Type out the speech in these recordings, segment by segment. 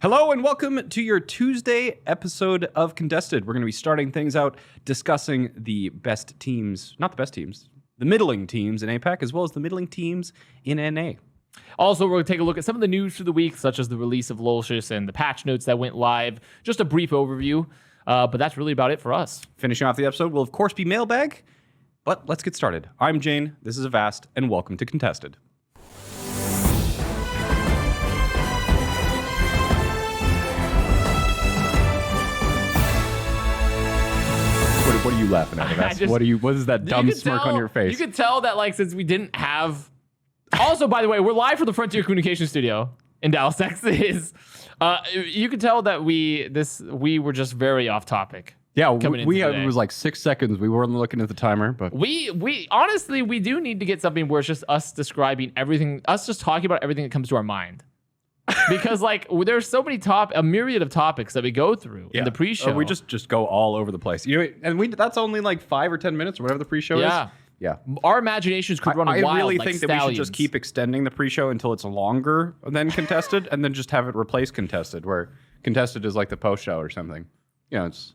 Hello and welcome to your Tuesday episode of Contested. We're going to be starting things out discussing the best teams, not the best teams, the middling teams in APAC, as well as the middling teams in NA. Also, we're going to take a look at some of the news for the week, such as the release of Lolshus and the patch notes that went live. Just a brief overview, but that's really about it for us. Finishing off the episode will, of course, be mailbag, but let's get started. I'm Jayne, this is Avast, and welcome to Contested. What are you laughing at, Avast? What is that dumb smirk on your face? You could tell that, since we didn't have... Also, by the way, we're live from the Frontier Communications Studio in Dallas, Texas. You could tell that we were just very off topic. Yeah, it was like 6 seconds. We weren't looking at the timer, but we honestly do need to get something where it's just us describing everything, us just talking about everything that comes to our mind. Because there's so many a myriad of topics that we go through in the pre-show. We just go all over the place. That's only like 5 or 10 minutes or whatever the pre-show is. Yeah. Our imaginations could run wild. I really think that we should just keep extending the pre-show until it's longer than Contested, and then just have it replace Contested, where Contested is like the post-show or something. It's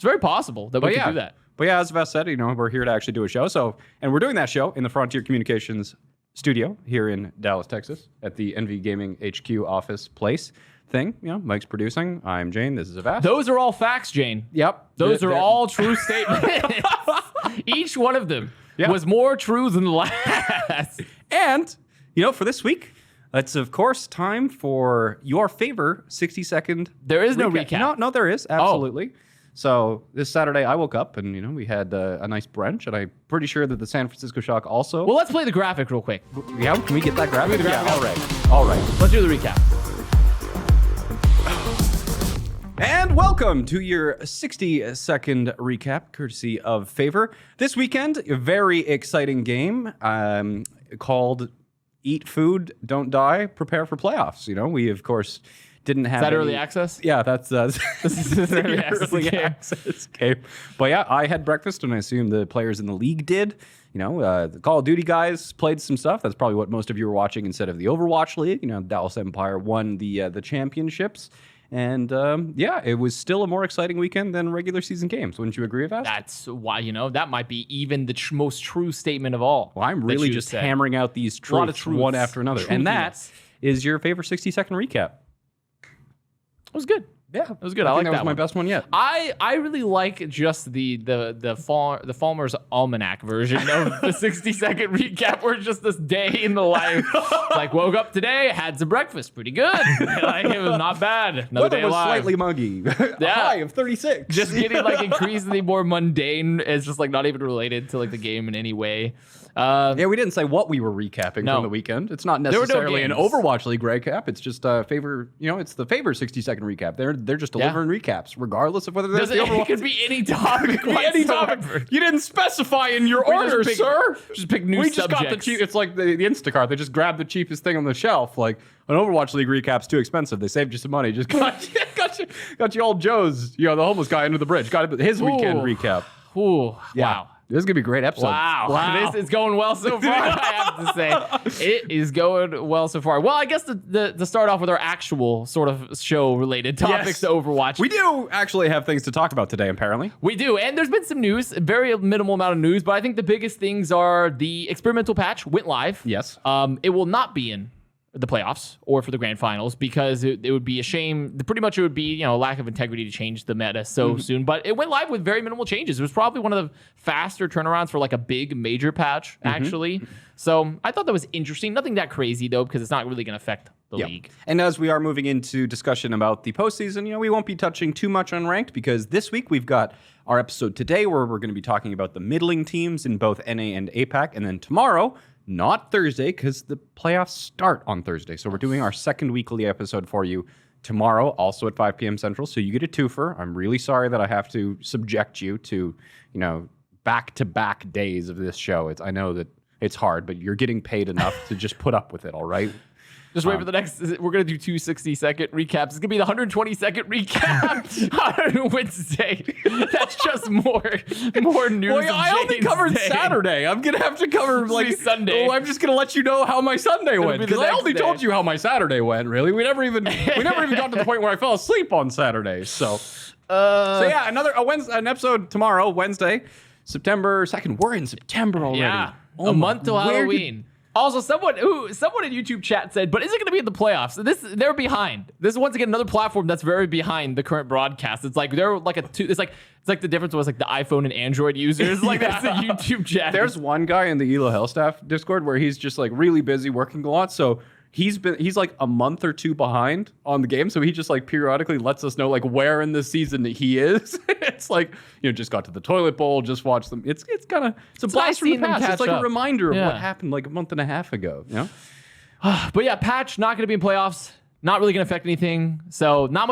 very possible that we could do that. But yeah, as Vess said, we're here to actually do a show. And we're doing that show in the Frontier Communications studio here in Dallas, Texas, at the Envy Gaming HQ office place thing. Mike's producing. I'm Jayne. This is Avast. Those are all facts, Jayne. Yep. Those are all true statements. Each one of them was more true than the last. And, for this week, it's, of course, time for your favorite 60-second There is no recap. No, there is. Absolutely. Oh. So this Saturday, I woke up and, we had a nice brunch, and I'm pretty sure that the San Francisco Shock also... Well, let's play the graphic real quick. Yeah, can we get that graphic? Yeah, all right. Let's do the recap. And welcome to your 60-second recap, courtesy of Favor. This weekend, a very exciting game called Eat Food, Don't Die, Prepare for Playoffs. We, of course... didn't have early access? Yeah, that's this is early access game. But yeah, I had breakfast, and I assume the players in the league did. The Call of Duty guys played some stuff. That's probably what most of you were watching instead of the Overwatch League. Dallas Empire won the championships. And it was still a more exciting weekend than regular season games. Wouldn't you agree with that? That's why, that might be even the most true statement of all. Well, I'm really just hammering out these truths one after another. And that is your favorite 60-second recap. It was good. Yeah, it was good. I like that was my best one yet. I really like just the Falmer's Almanac version of the 60-second recap, where it's just this day in the life. Woke up today, had some breakfast, pretty good. It was not bad. Another day was alive. Slightly muggy. A high of 36. Just getting increasingly more mundane. It's just not even related to the game in any way. We didn't say what we were recapping from the weekend. It's not necessarily an Overwatch League recap. It's just a favor. It's the Favor 60-second recap. They're just delivering recaps, regardless of whether there's the Overwatch. It could be any topic. Any topic. You didn't specify in your order, sir. Just pick new subjects. We just got the cheap. It's like the Instacart. They just grabbed the cheapest thing on the shelf. An Overwatch League recap's too expensive. They saved you some money. Just got you old Joe's. The homeless guy under the bridge. Got his weekend recap. Ooh, yeah. Wow. This is going to be a great episode. Wow. This is going well so far, I have to say. It is going well so far. Well, I guess to start off with our actual sort of show-related topics to Overwatch. We do actually have things to talk about today, apparently. We do, and there's been some news, very minimal amount of news, but I think the biggest things are the experimental patch went live. Yes. It will not be in the playoffs or for the grand finals, because it would be a shame. Pretty much it would be a lack of integrity to change the meta so soon. But it went live with very minimal changes. It was probably one of the faster turnarounds for a big major patch, actually. So I thought that was interesting. Nothing that crazy though, because it's not really going to affect the league. And as we are moving into discussion about the postseason, we won't be touching too much on ranked, because this week we've got our episode today where we're going to be talking about the middling teams in both NA and APAC, and then tomorrow. Not Thursday, because the playoffs start on Thursday. So we're doing our second weekly episode for you tomorrow, also at 5 p.m. Central. So you get a twofer. I'm really sorry that I have to subject you to, back-to-back days of this show. I know that it's hard, but you're getting paid enough to just put up with it, all right? Just wait for the next. We're gonna do 2 60-second recaps. It's gonna be the 120-second recap on Wednesday. That's just more news. Well, I only covered Saturday. I'm gonna have to cover like Sunday. Oh, I'm just gonna let you know how my Sunday went because I only told you how my Saturday went. Really, we never even got to the point where I fell asleep on Saturday. So yeah, an episode tomorrow, Wednesday, September 2nd. We're in September already. Yeah, a month till Halloween. Also, someone in YouTube chat said, "But is it going to be in the playoffs?" They're behind. This is once again another platform that's very behind the current broadcast. It's like they're like it's like the difference was like the iPhone and Android users. Like that's the YouTube chat. There's one guy in the Elo Hell staff Discord where he's just like really busy working a lot, so. He's like a month or two behind on the game, so he just like periodically lets us know like where in the season he is. It's like, just got to the toilet bowl, just watched them. It's a blast from the past. It's like a reminder of what happened like a month and a half ago. But yeah, patch not going to be in playoffs. Not really going to affect anything. So not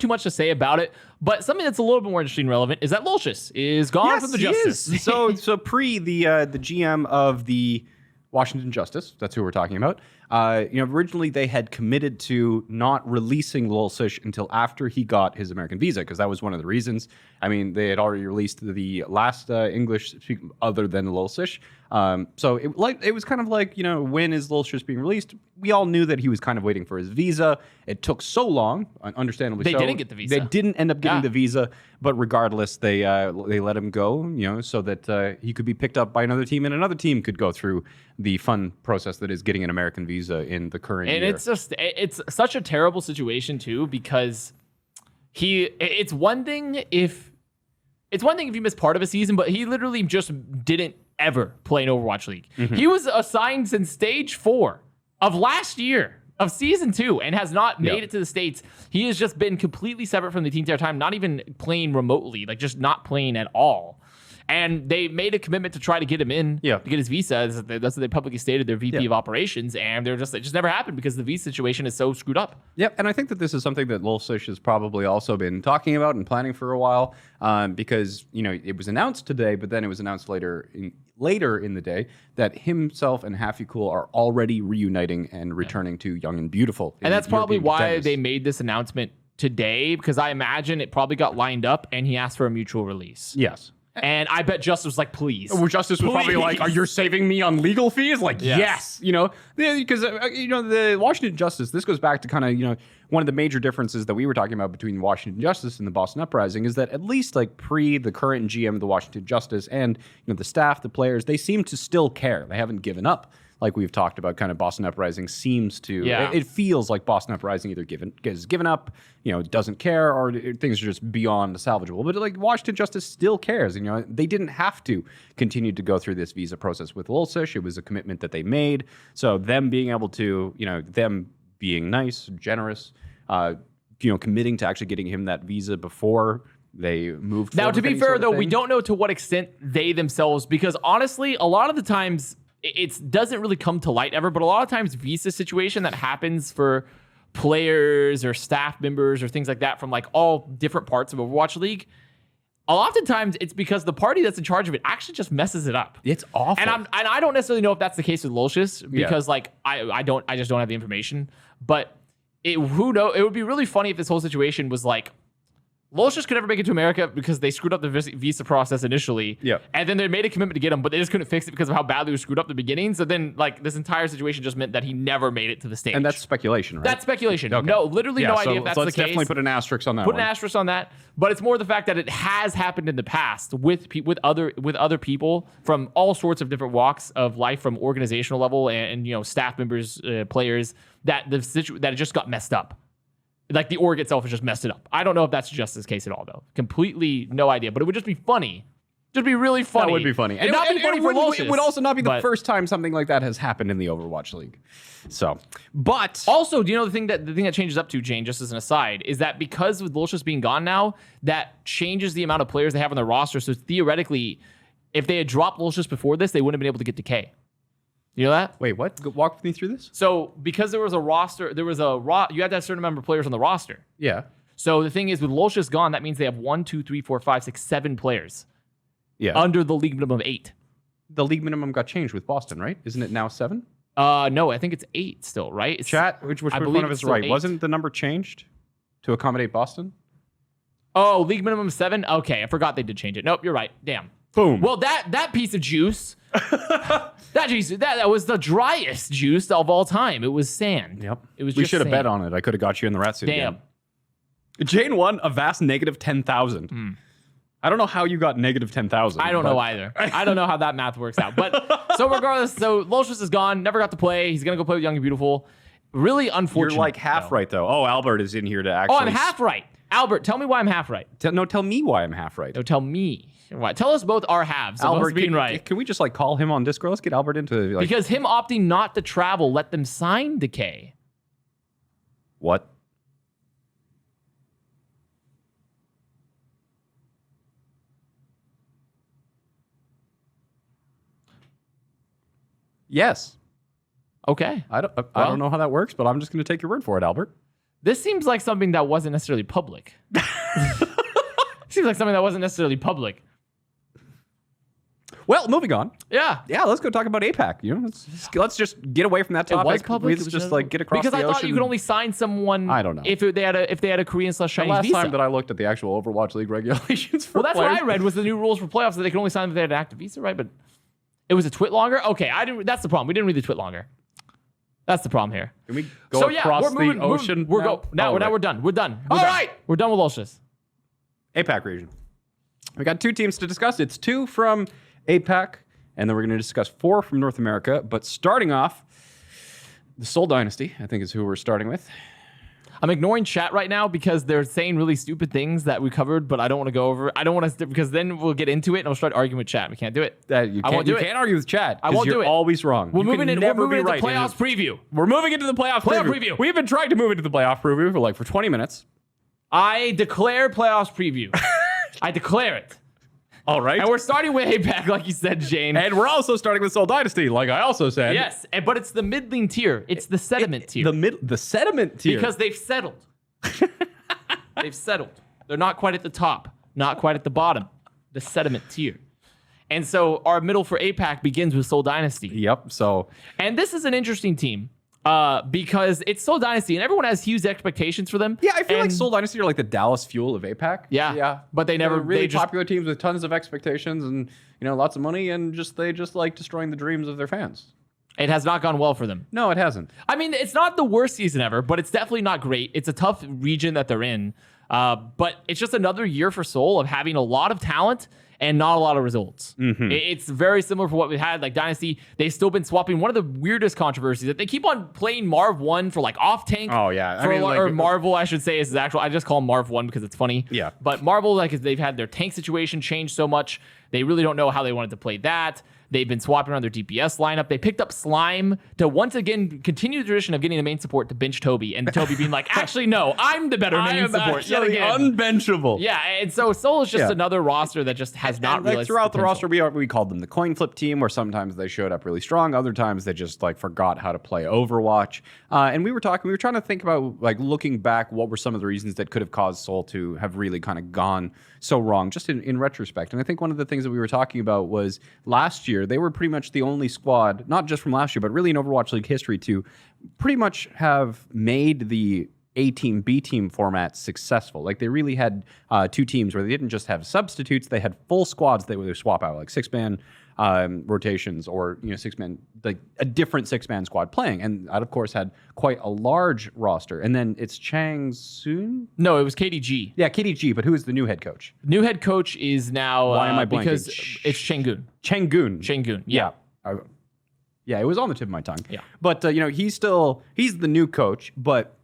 too much to say about it. But something that's a little bit more interesting and relevant is that Lolshus is gone from the Justice. So pre the GM of the Washington Justice, that's who we're talking about. Originally they had committed to not releasing Lolshus until after he got his American visa, because that was one of the reasons. I mean, they had already released the last English speaking other than Lolshus. So it was kind of like, when is Lolshus being released? We all knew that he was kind of waiting for his visa. It took so long, understandably so. They didn't get the visa. They didn't end up getting the visa, but regardless, they let him go, so that he could be picked up by another team, and another team could go through the fun process that is getting an American visa in the current year. And it's such a terrible situation too, because it's one thing if you miss part of a season, but he literally just didn't ever play in Overwatch League. Mm-hmm. He was assigned since stage 4 of last year of season 2 and has not made it to the States. He has just been completely separate from the team the entire time, not even playing remotely, like just not playing at all. And they made a commitment to try to get him in, to get his visa. That's what they publicly stated, their VP of operations. And it just never happened because the visa situation is so screwed up. Yep, and I think that this is something that Lolshus has probably also been talking about and planning for a while, because it was announced today, but then it was announced later in the day that himself and Happy Cool are already reuniting and returning to Young and Beautiful. And that's probably why they made this announcement today, because I imagine it probably got lined up and he asked for a mutual release. Yes. And I bet Justice was like, please. Justice was probably like, are you saving me on legal fees? Like, yes. Because, the Washington Justice, this goes back to kind of, one of the major differences that we were talking about between Washington Justice and the Boston Uprising is that at least like pre the current GM of the Washington Justice and, the staff, the players, they seem to still care. They haven't given up. Like we've talked about, kind of Boston Uprising seems to, it feels like Boston Uprising either has given up, doesn't care, or things are just beyond salvageable. But like Washington Justice still cares. They didn't have to continue to go through this visa process with Lolshus. It was a commitment that they made. So them being able to, them being nice, generous, committing to actually getting him that visa before they moved forward. Now, to be fair, though, we don't know to what extent they themselves, because honestly, a lot of the times, it doesn't really come to light ever, but a lot of times visa situation that happens for players or staff members or things like that from like all different parts of Overwatch League, a lot of times it's because the party that's in charge of it actually just messes it up. It's awful. And I don't necessarily know if that's the case with Lolshus, because like I just don't have the information. But who knows? It would be really funny if this whole situation was like, Lolshus could never make it to America because they screwed up the visa process initially. Yeah. And then they made a commitment to get him, but they just couldn't fix it because of how badly it was screwed up at the beginning. So then, like, this entire situation just meant that he never made it to the stage. And that's speculation, right? That's speculation. Okay. No, literally no idea if that's the case. Let's definitely put an asterisk on that Put an asterisk on that. But it's more the fact that it has happened in the past with other people from all sorts of different walks of life, from organizational level and staff members, players, that it just got messed up. Like the org itself has just messed it up. I don't know if that's Justice's case at all, though. Completely no idea. But it would just be funny. Just be really funny. That would be funny. And not be funny for Lolshus. It would also not be the first time something like that has happened in the Overwatch League. So, but also, do you know the thing that changes up to, Jayne, just as an aside, is that because with Lolshus being gone now, that changes the amount of players they have on their roster. So theoretically, if they had dropped Lolshus before this, they wouldn't have been able to get Decay. You know that? Wait, what? Walk me through this. So because there was a roster, you had to have a certain number of players on the roster. Yeah. So the thing is, with Lolshus gone, that means they have 1, 2, 3, 4, 5, 6, 7 players. Yeah. Under the league minimum of 8. The league minimum got changed with Boston, right? Isn't it now 7? No, I think it's 8 still, right? Chat, which I one believe of us it's is right? still 8. Wasn't the number changed to accommodate Boston? Oh, league minimum 7? Okay, I forgot they did change it. Nope, you're right. Damn. Boom. Well, that piece of juice, that was the driest juice of all time. It was sand. Yep. It was We just should have bet sand. on it. I could have got you in the rat suit Damn. again. Jayne won a vast negative 10,000. I don't know how you got negative 10,000. I don't know either. I don't know how that math works out. But so regardless, so Lolshus is gone. Never got to play. He's going to go play with Young and Beautiful. Really unfortunate. You're like half right, though. Oh, Albert is in here to Oh, actually... I'm half right. Albert, tell me why I'm half right. No, tell me why I'm half right. No, tell me why. Tell us both our halves of us being right. Can we just like call him on Discord? Let's get Albert into like... Because him opting not to travel let them sign Decay. What? Yes. Okay. I don't know how that works, but I'm just going to take your word for it, Albert. This seems like something that wasn't necessarily public. Seems like something that wasn't necessarily public. Well, moving on. Yeah. Yeah, let's go talk about APAC. You know, let's just get away from that topic. It was public. Let's just like get across because the ocean. I thought you could only sign someone. I don't know. if they had a Korean / The Chinese last visa. time that I looked at the actual Overwatch League regulations for Well, that's players, what I read was the new rules for playoffs that they could only sign if they had an active visa, right? But it was a twit longer. Okay, I didn't. That's the problem. We didn't read the twit longer. That's the problem here. Can we go across the ocean? Now we're done. We're done. All right, we're done with Lolshus. APAC region. We got 2 teams to discuss. It's 2 from APAC, and then we're going to discuss 4 from North America. But starting off, the Seoul Dynasty, I think, is who we're starting with. I'm ignoring chat right now because they're saying really stupid things that we covered, but I don't want to go over. I don't want to because then we'll get into it and we'll start arguing with chat. We can't do it. You can't argue with chat. I won't do you're it. always wrong. We're moving into never be the right. playoffs preview. We're moving into the playoff preview. We've been trying to move into the playoff preview for 20 minutes. I declare playoffs preview. I declare it. All right. And we're starting with APAC, like you said, Jayne. And we're also starting with Seoul Dynasty, like I also said. Yes, but it's the middling tier. It's the sediment tier. The sediment tier. Because they've settled. They've settled. They're not quite at the top, not quite at the bottom. The sediment tier. And so our middle for APAC begins with Seoul Dynasty. Yep. So, and this is an interesting team because it's Seoul Dynasty, and everyone has huge expectations for them. yeah, I feel like Seoul Dynasty are like the Dallas Fuel of APAC. Yeah. But they never They're really they just, popular teams with tons of expectations and lots of money, and they just like destroying the dreams of their fans. It has not gone well for them. No, it hasn't. I mean, it's not the worst season ever, but it's definitely not great. It's a tough region that they're in. But it's just another year for Seoul of having a lot of talent and not a lot of results. It's very similar for what we had, like Dynasty. They've still been swapping. One of the weirdest controversies that they keep on playing Marv 1 for like off tank. Oh, yeah. Or Marvel, I should say, is actual. I just call him Marv 1 because it's funny. Yeah. But Marvel, like, they've had their tank situation change so much. They really don't know how they wanted to play that. They've been swapping around their DPS lineup. They picked up Slime to once again continue the tradition of getting the main support to bench Toby, and Toby being like, actually, no, I'm the better main support. Yet again. Unbenchable. Yeah, and so Seoul is just another roster that just has not realized throughout the roster, we called them the coin flip team, where sometimes they showed up really strong, other times they just like forgot how to play Overwatch. And we were trying to think about like looking back, what were some of the reasons that could have caused Seoul to have really kind of gone so wrong, just in retrospect. And I think one of the things that we were talking about was last year, they were pretty much the only squad, not just from last year, but really in Overwatch League history, to pretty much have made the A-team, B-team format successful. Like they really had 2 teams where they didn't just have substitutes, they had full squads they would swap out, like 6-man rotations or 6-man, like a different 6-man squad playing. And that, of course, had quite a large roster. And then it's Chang Soon? No, it was KDG. Yeah, KDG, but who is the new head coach? New head coach is now Why am I blanking? because it's Changgun. Changgun. Yeah. Yeah, it was on the tip of my tongue. Yeah. But he's the new coach, but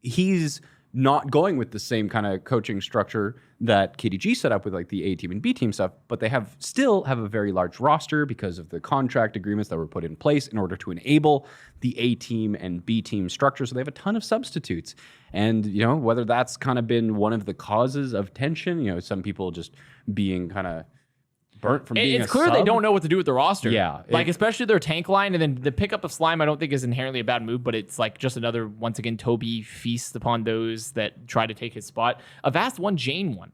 he's not going with the same kind of coaching structure that KDG set up with like the A-team and B-team stuff, but they still have a very large roster because of the contract agreements that were put in place in order to enable the A-team and B-team structure. So they have a ton of substitutes. And, whether that's kind of been one of the causes of tension, some people just being kind of burnt from being it's clear they don't know what to do with the roster. Yeah. Like, especially their tank line. And then the pickup of Slime, I don't think is inherently a bad move, but it's like just another, once again, Toby feast upon those that try to take his spot. Avast won, Jayne won.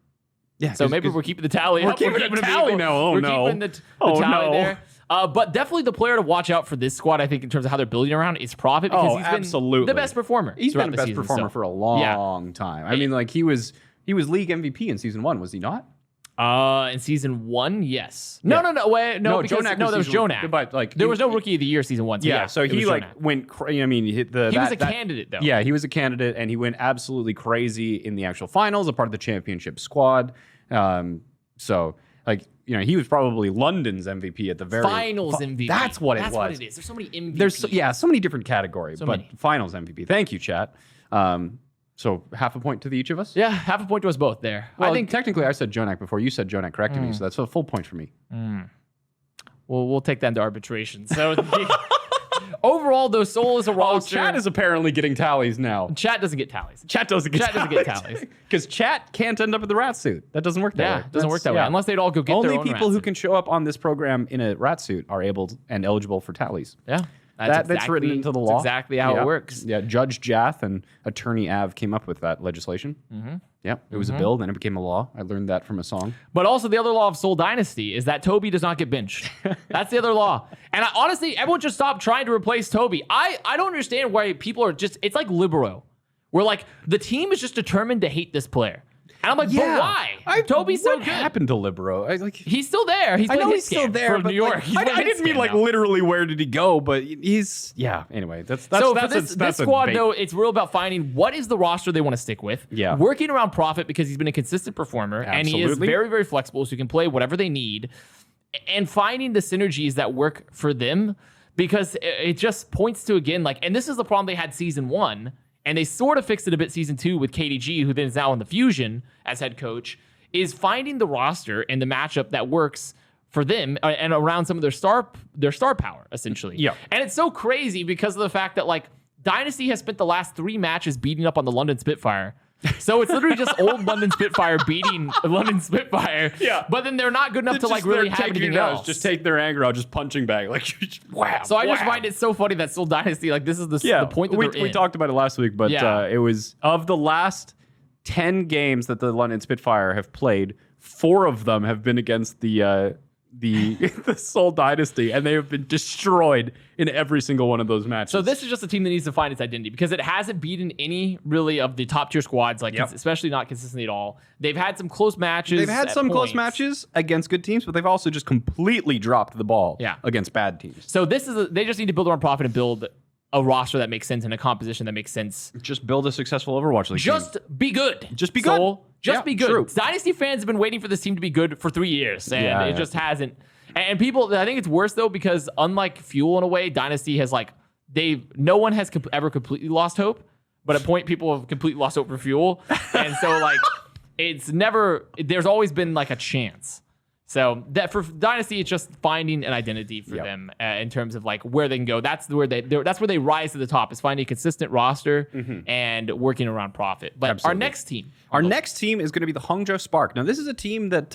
Yeah. So maybe we're keeping the tally. We're keeping the tally now. Oh, we're no. keeping the tally there. But definitely the player to watch out for this squad, I think, in terms of how they're building around, is Prophet, because he's absolutely. been the best performer. He's been the best season, performer for a long time. I mean, like he was league MVP in season 1, was he not? In season 1, yes. No, wait, no, because Jonak there was Jonak. But like there was no rookie of the year season 1. So so he like Jonak. went. I mean, he hit the. He was a candidate though. Yeah, he was a candidate, and he went absolutely crazy in the actual finals, a part of the championship squad. So like he was probably London's MVP at the very finals MVP. That's what it was. That's what it is. There's so many MVPs. There's so many different categories, but finals MVP. Thank you, chat. So half a point to each of us? Yeah, half a point to us both there. Well, I think technically I said Jonak before. You said Jonak corrected me, so that's a full point for me. Well, we'll take that into arbitration. So overall, though, Seoul is a roster. Chat is apparently getting tallies now. Chat doesn't get tallies. Chat doesn't get tallies. Because chat can't end up in the rat suit. That doesn't work that way. It doesn't work that way. Unless they'd all go get their own Only people who can show up on this program in a rat suit are able and eligible for tallies. Yeah. That's written into the law. That's exactly how it works. Yeah, Judge Jath and Attorney Av came up with that legislation. Yeah, it was a bill, then it became a law. I learned that from a song. But also the other law of Seoul Dynasty is that Toby does not get benched. That's the other law. And honestly, everyone just stopped trying to replace Toby. I don't understand why people are just, it's like Libero, where like the team is just determined to hate this player. And I'm like, but why? Toby's so good. What happened to Libero? He's still there. He's still there from New York. I didn't mean like literally where did he go, but anyway, that's so for this squad though, it's real about finding what is the roster they want to stick with. Yeah. Working around Prophet because he's been a consistent performer and he is very, very flexible, so he can play whatever they need, and finding the synergies that work for them, because it just points to, again, like, and this is the problem they had season 1. And they sort of fixed it a bit season 2 with KDG, who then is now in the Fusion as head coach, is finding the roster and the matchup that works for them and around some of their star power, essentially. Yeah. And it's so crazy because of the fact that, like, Dynasty has spent the last 3 matches beating up on the London Spitfire. So it's literally just old London Spitfire beating London Spitfire. Yeah. But then they're not good enough to like really have anything else. Just take their anger out, just punching bag. Like, wow. So I just find it so funny that Seoul Dynasty, like, this is the point that they're in. We talked about it last week, but it was of the last 10 games that the London Spitfire have played, 4 of them have been against the Seoul Dynasty, and they have been destroyed in every single one of those matches. So this is just a team that needs to find its identity because it hasn't beaten any really of the top tier squads, like especially not consistently at all. They've had some close matches. They've had some close matches against good teams, but they've also just completely dropped the ball against bad teams. So they just need to build around Prophet and build a roster that makes sense and a composition that makes sense. Just build a successful Overwatch League team. Be good. Just be good. Soul, just be good. True. Dynasty fans have been waiting for this team to be good for 3 years, and it just hasn't. And people, I think it's worse though, because unlike Fuel in a way, Dynasty has no one has ever completely lost hope, but at point people have completely lost hope for Fuel. And so like, there's always been like a chance. So that for Dynasty, it's just finding an identity for them in terms of like where they can go. That's where they rise to the top, is finding a consistent roster and working around Prophet. But our next team is going to be the Hangzhou Spark. Now this is a team that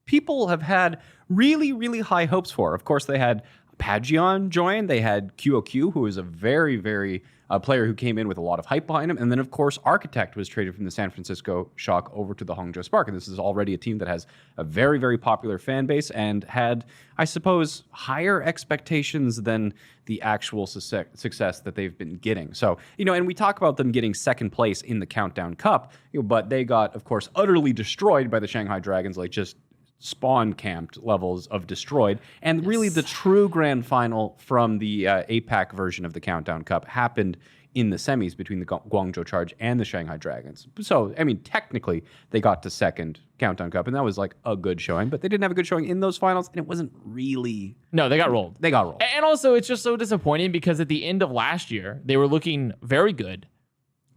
people have had really, really high hopes for. Of course, they had Pagion join. They had QOQ, who is a very, very player who came in with a lot of hype behind him. And then, of course, Architect was traded from the San Francisco Shock over to the Hangzhou Spark. And this is already a team that has a very, very popular fan base and had, I suppose, higher expectations than the actual success that they've been getting. So, and we talk about them getting second place in the Countdown Cup, but they got, of course, utterly destroyed by the Shanghai Dragons, like just spawn camped levels of destroyed. And really the true grand final from the APAC version of the Countdown Cup happened in the semis between the Guangzhou Charge and the Shanghai Dragons. So, I mean, technically they got to second Countdown Cup, and that was like a good showing, but they didn't have a good showing in those finals, and it wasn't really... No, they got rolled. And also, it's just so disappointing because at the end of last year, they were looking very good.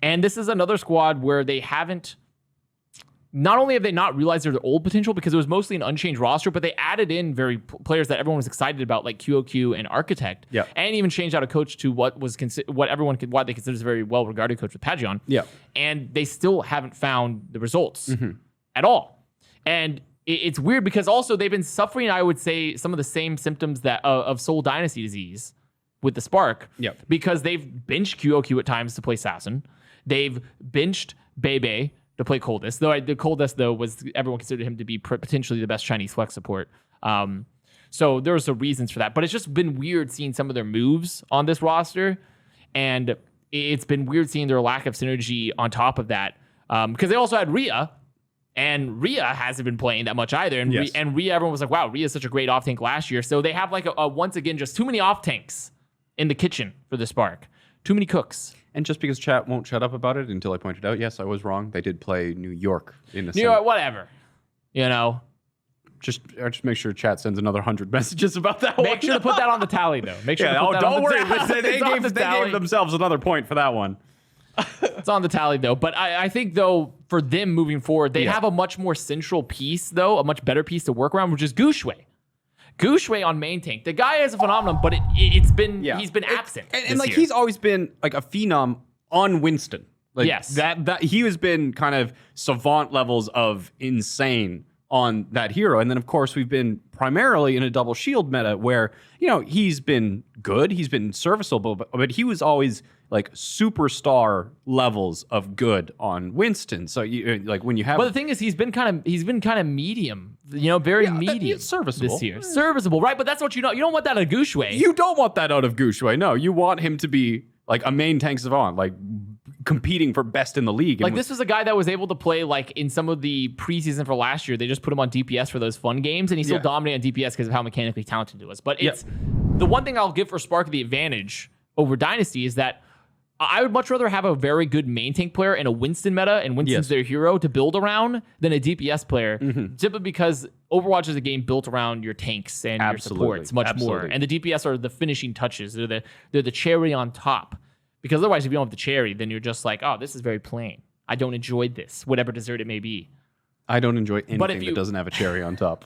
And this is another squad where they haven't... Not only have they not realized their old potential because it was mostly an unchanged roster, but they added in players that everyone was excited about, like QOQ and Architect, and even changed out a coach to what they consider a very well regarded coach with Pagion. And they still haven't found the results at all. And it's weird because also they've been suffering, I would say, some of the same symptoms that of Seoul Dynasty disease with the Spark, because they've benched QOQ at times to play Assassin. They've benched Bebe to play Coldest, though the Coldest was everyone considered him to be potentially the best Chinese flex support. So there's some reasons for that. But it's just been weird seeing some of their moves on this roster. And it's been weird seeing their lack of synergy on top of that. Because they also had Rhea. And Rhea hasn't been playing that much either. And, Rhea, everyone was like, wow, Rhea's such a great off-tank last year. So they have like once again, just too many off-tanks in the kitchen for the Spark. Too many cooks. And just because chat won't shut up about it until I pointed out, yes, I was wrong. They did play New York in the New York, whatever. Just make sure chat sends another 100 messages about that one. Make sure to put that on the tally, though. Make sure to put that don't on the worry. tally. They gave themselves another point for that one. It's on the tally, though. But I think, though, for them moving forward, they have a much more central piece, though, a much better piece to work around, which is Gushue. Gushue on main tank. The guy is a phenomenon, but he's been absent. And like, he's always been like a phenom on Winston. Like, yes. That he has been kind of savant levels of insane on that hero. And then, of course, we've been primarily in a double shield meta where, he's been good. He's been serviceable, but he was always like superstar levels of good on Winston. So when you have, but the thing is, he's been kind of medium, very medium. Serviceable this year, serviceable, right? But that's what you don't want that out of Gushue. You don't want that out of Gushue. No, you want him to be like a main tank savant, like competing for best in the league. Like, this was a guy that was able to play like in some of the preseason for last year. They just put him on DPS for those fun games, and he still dominated on DPS because of how mechanically talented he was. But it's the one thing I'll give for Spark the advantage over Dynasty is that I would much rather have a very good main tank player in a Winston meta, and Winston's their hero to build around, than a DPS player, simply because Overwatch is a game built around your tanks and your supports much more. And the DPS are the finishing touches. They're the cherry on top. Because otherwise, if you don't have the cherry, then you're just like, oh, this is very plain. I don't enjoy this, whatever dessert it may be. I don't enjoy anything that doesn't have a cherry on top.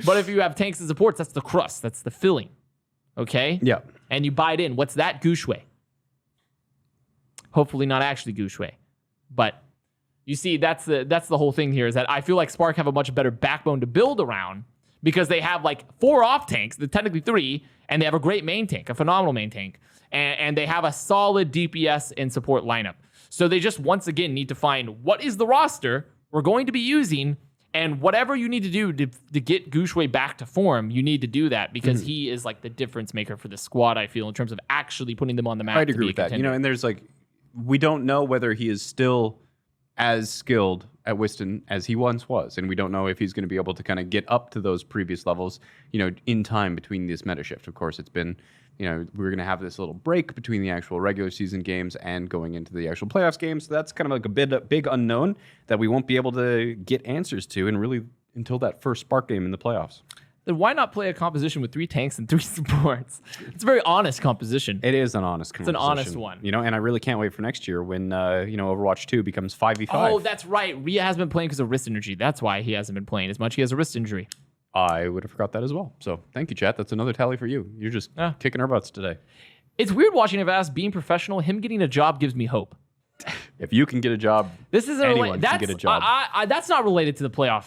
But if you have tanks and supports, that's the crust. That's the filling. Okay? Yeah. And you bite in. What's that? Gushue. Hopefully not actually Gushue. But you see, that's the whole thing here, is that I feel like Spark have a much better backbone to build around because they have like 4 off tanks, technically 3, and they have a great main tank, a phenomenal main tank. And they have a solid DPS and support lineup. So they just once again need to find what is the roster we're going to be using, and whatever you need to do to get Gushue back to form, you need to do that because he is like the difference maker for the squad, I feel, in terms of actually putting them on the map. I'd agree with that. And there's like, we don't know whether he is still as skilled at Winston as he once was, and we don't know if he's going to be able to kind of get up to those previous levels, in time between this meta shift. Of course, it's been, we're going to have this little break between the actual regular season games and going into the actual playoffs games. So that's kind of like a big unknown that we won't be able to get answers to, and really until that first Spark game in the playoffs. Then why not play a composition with 3 tanks and 3 supports? It's a very honest composition. It is an honest composition. It's an honest one. And I really can't wait for next year when, Overwatch 2 becomes 5v5. Oh, that's right. Rhea hasn't been playing because of wrist injury. That's why he hasn't been playing as much. He has a wrist injury. I would have forgot that as well. So thank you, chat. That's another tally for you. You're just kicking our butts today. It's weird watching Avast being professional. Him getting a job gives me hope. If you can get a job, anyone can get a job. That's not related to the playoff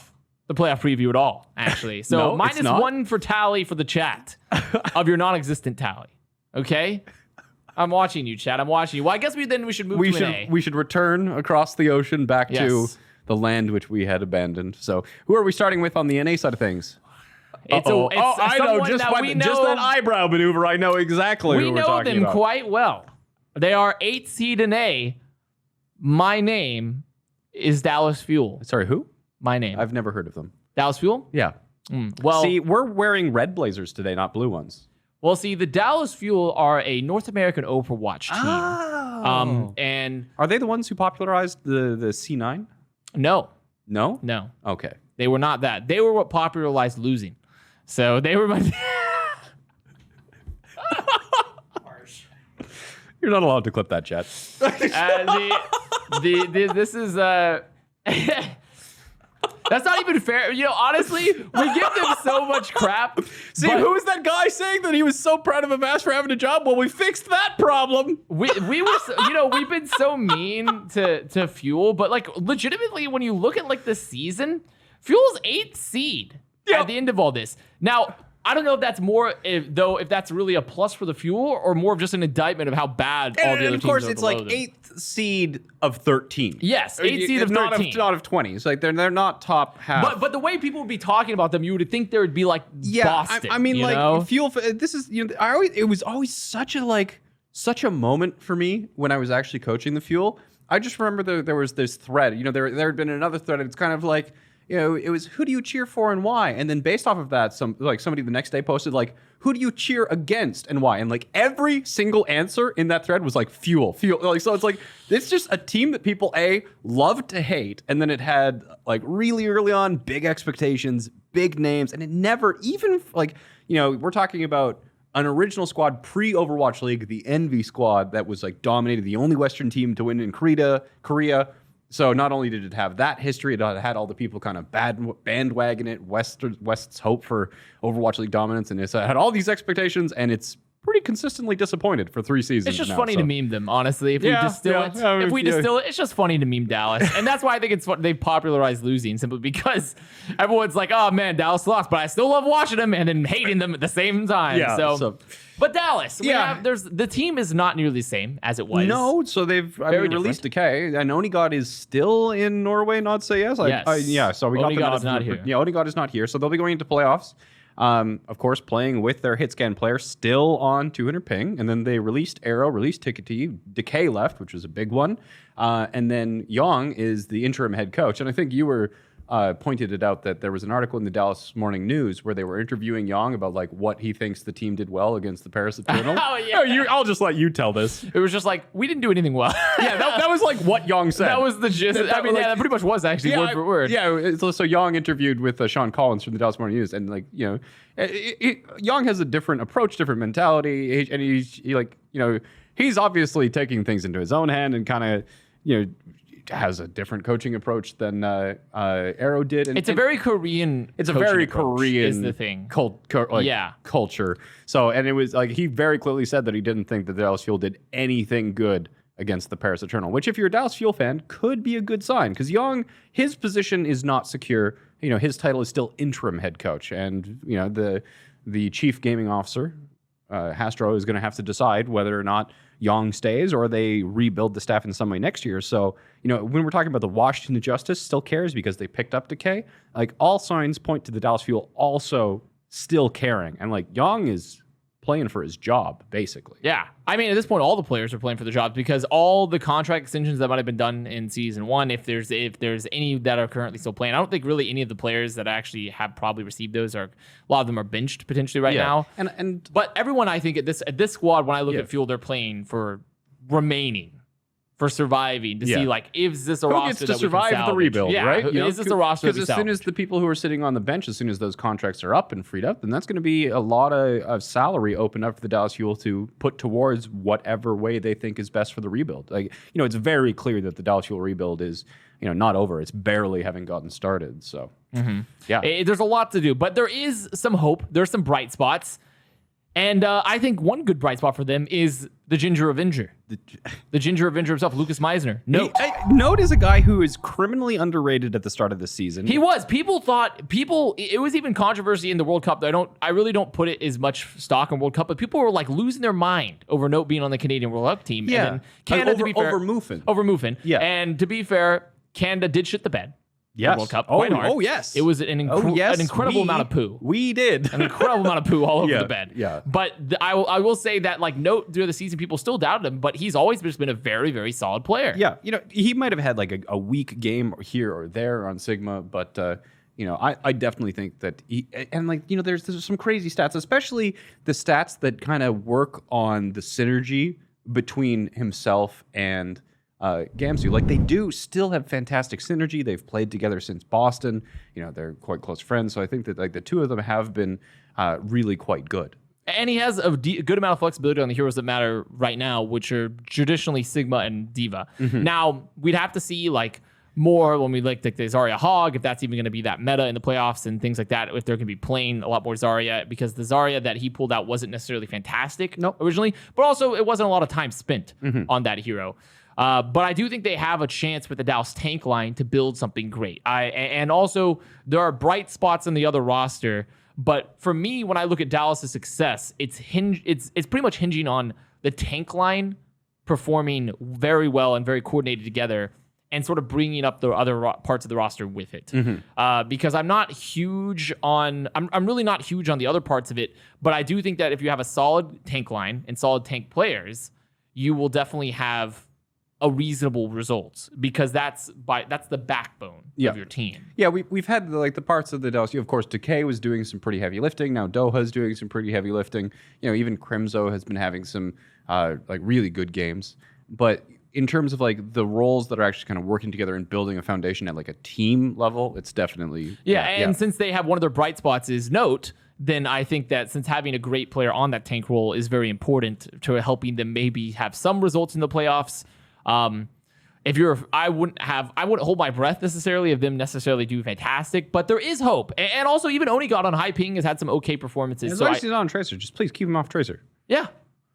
preview at all, actually. So No, minus 1 for tally for the chat of your non-existent tally. Okay? I'm watching you, chat. I'm watching you. Well, I guess we should move to an A. We should return across the ocean back to the land which we had abandoned. So who are we starting with on the NA side of things? I know. Just that eyebrow maneuver, I know exactly who we're talking about. We know them quite well. They are 8 seed in A. My name is Dallas Fuel. Sorry, who? My name. I've never heard of them. Dallas Fuel? Yeah. Well, see, we're wearing red blazers today, not blue ones. Well, see, the Dallas Fuel are a North American Overwatch team. Oh. And are they the ones who popularized the C9? No. No? No. Okay. They were not that. They were what popularized losing. So they were harsh. You're not allowed to clip that, chat. This is that's not even fair. Honestly, we give them so much crap. See, who was that guy saying that he was so proud of Avast for having a job? Well, we fixed that problem. We were, we've been so mean to Fuel, but like legitimately, when you look at like the season, Fuel's 8th seed at the end of all this. Now, I don't know if that's more, if that's really a plus for the Fuel or more of just an indictment of how bad all the other and of teams course, are it's below like them. 8th seed of 13. Yes, 8th seed of 13. Not of 20. It's like they're not top half. But the way people would be talking about them, you would think there would be like Boston. I mean, you like know? Fuel. This is it was always such a moment for me when I was actually coaching the Fuel. I just remember there was this thread. There had been another thread. It's kind of like, it was who do you cheer for and why? And then based off of that, somebody the next day posted like, who do you cheer against and why? And like every single answer in that thread was like Fuel. Like, so it's like, it's just a team that people love to hate. And then it had like really early on big expectations, big names. And it never even like, we're talking about an original squad pre-Overwatch League, the Envy squad that was like dominated, the only Western team to win in Korea. So not only did it have that history, it had all the people kind of bandwagon it, West's hope for Overwatch League dominance, and it had all these expectations, and it's pretty consistently disappointed for 3 seasons. It's just funny to meme them, honestly. If we distill it, it's just funny to meme Dallas. And that's why I think it's fun. They've popularized losing simply because everyone's like, oh man, Dallas lost, but I still love watching them and then hating them at the same time. Yeah. But Dallas, the team is not nearly the same as it was. No, so they've released Decay, and Onigod is still in Norway. Not say yes. So we got the nod. Is not here. Yeah, Onigod is not here, so they'll be going into playoffs. Of course, playing with their hitscan player still on 200 ping, and then they released Arrow, released Tickety, Decay left, which was a big one, and then Yong is the interim head coach. And I think you were pointed it out that there was an article in the Dallas Morning News where they were interviewing Yong about like what he thinks the team did well against the Paris Eternal. Oh yeah, I'll just let you tell this. It was just like we didn't do anything well. Yeah, that was like what Yong said. That was the gist. That pretty much was actually word for word. Yeah, so Yong interviewed with Sean Collins from the Dallas Morning News, and like Yong has a different approach, different mentality, and he's obviously taking things into his own hand and kind of has a different coaching approach than Arrow did. And it's a very Korean. It's a very Korean is the thing. Culture. So, and it was like he very clearly said that he didn't think that the Dallas Fuel did anything good against the Paris Eternal, which if you're a Dallas Fuel fan could be a good sign because Yong, his position is not secure. His title is still interim head coach, and the chief gaming officer, Hastro, is going to have to decide whether or not Yong stays or they rebuild the staff in some way next year. So, when we're talking about the Washington Justice still cares because they picked up Decay, like all signs point to the Dallas Fuel also still caring. And like Yong is playing for his job, basically. Yeah. I mean, at this point, all the players are playing for the jobs because all the contract extensions that might have been done in season 1, if there's any that are currently still playing, I don't think really any of the players that actually have probably received those a lot of them are benched potentially right now. But everyone, I think at this squad, when I look at Fuel, they're playing for remaining, for surviving, to see like, is this a who roster gets to that we can survive the rebuild, right? Is this a roster? Because as soon as the people who are sitting on the bench, as soon as those contracts are up and freed up, then that's going to be a lot of salary opened up for the Dallas Fuel to put towards whatever way they think is best for the rebuild. Like, it's very clear that the Dallas Fuel rebuild is, not over. It's barely having gotten started. So, there's a lot to do, but there is some hope. There's some bright spots. And I think one good bright spot for them is the Ginger Avenger. The Ginger Avenger himself, Lucas Meisner. Note is a guy who is criminally underrated at the start of the season. He was. It was even controversy in the World Cup. I really don't put it as much stock in World Cup, but people were like losing their mind over Note being on the Canadian World Cup team. Yeah. And then Canada, to be fair. Over Muffin. Yeah. And to be fair, Canada did shit the bed. Yes. World Cup. Quite hard. Oh, yes. It was an incredible amount of poo. We did. An incredible amount of poo all over the bed. Yeah. But I will say that, like, Note through the season, people still doubted him, but he's always just been a very, very solid player. Yeah. He might have had like a weak game here or there on Sigma, but I definitely think that there's some crazy stats, especially the stats that kind of work on the synergy between himself and Gamsu. Like, they do still have fantastic synergy. They've played together since Boston. They're quite close friends. So I think that like the two of them have been really quite good. And he has a good amount of flexibility on the heroes that matter right now, which are traditionally Sigma and Diva. Mm-hmm. Now, we'd have to see like more when we like the Zarya Hog, if that's even going to be that meta in the playoffs and things like that, if they're going to be playing a lot more Zarya, because the Zarya that he pulled out wasn't necessarily fantastic originally, but also it wasn't a lot of time spent on that hero. But I do think they have a chance with the Dallas tank line to build something great. And also there are bright spots in the other roster. But for me, when I look at Dallas' success, it's pretty much hinging on the tank line performing very well and very coordinated together, and sort of bringing up the other parts of the roster with it. Because I'm not huge on, I'm really not huge on the other parts of it, but I do think that if you have a solid tank line and solid tank players, you will definitely have a reasonable results, because that's the backbone of your team. Yeah, we've had the parts of the Dallas. Of course, Decay was doing some pretty heavy lifting. Now Doha's doing some pretty heavy lifting. Even Crimzo has been having some really good games. But in terms of the roles that are actually kind of working together and building a foundation at a team level, it's definitely since they have one of their bright spots is Note, then I think that since having a great player on that tank role is very important to helping them maybe have some results in the playoffs. I wouldn't hold my breath necessarily if them necessarily do fantastic, but there is hope. And also even Oni got on high ping has had some okay performances. As long as he's on Tracer, just please keep him off Tracer. Yeah.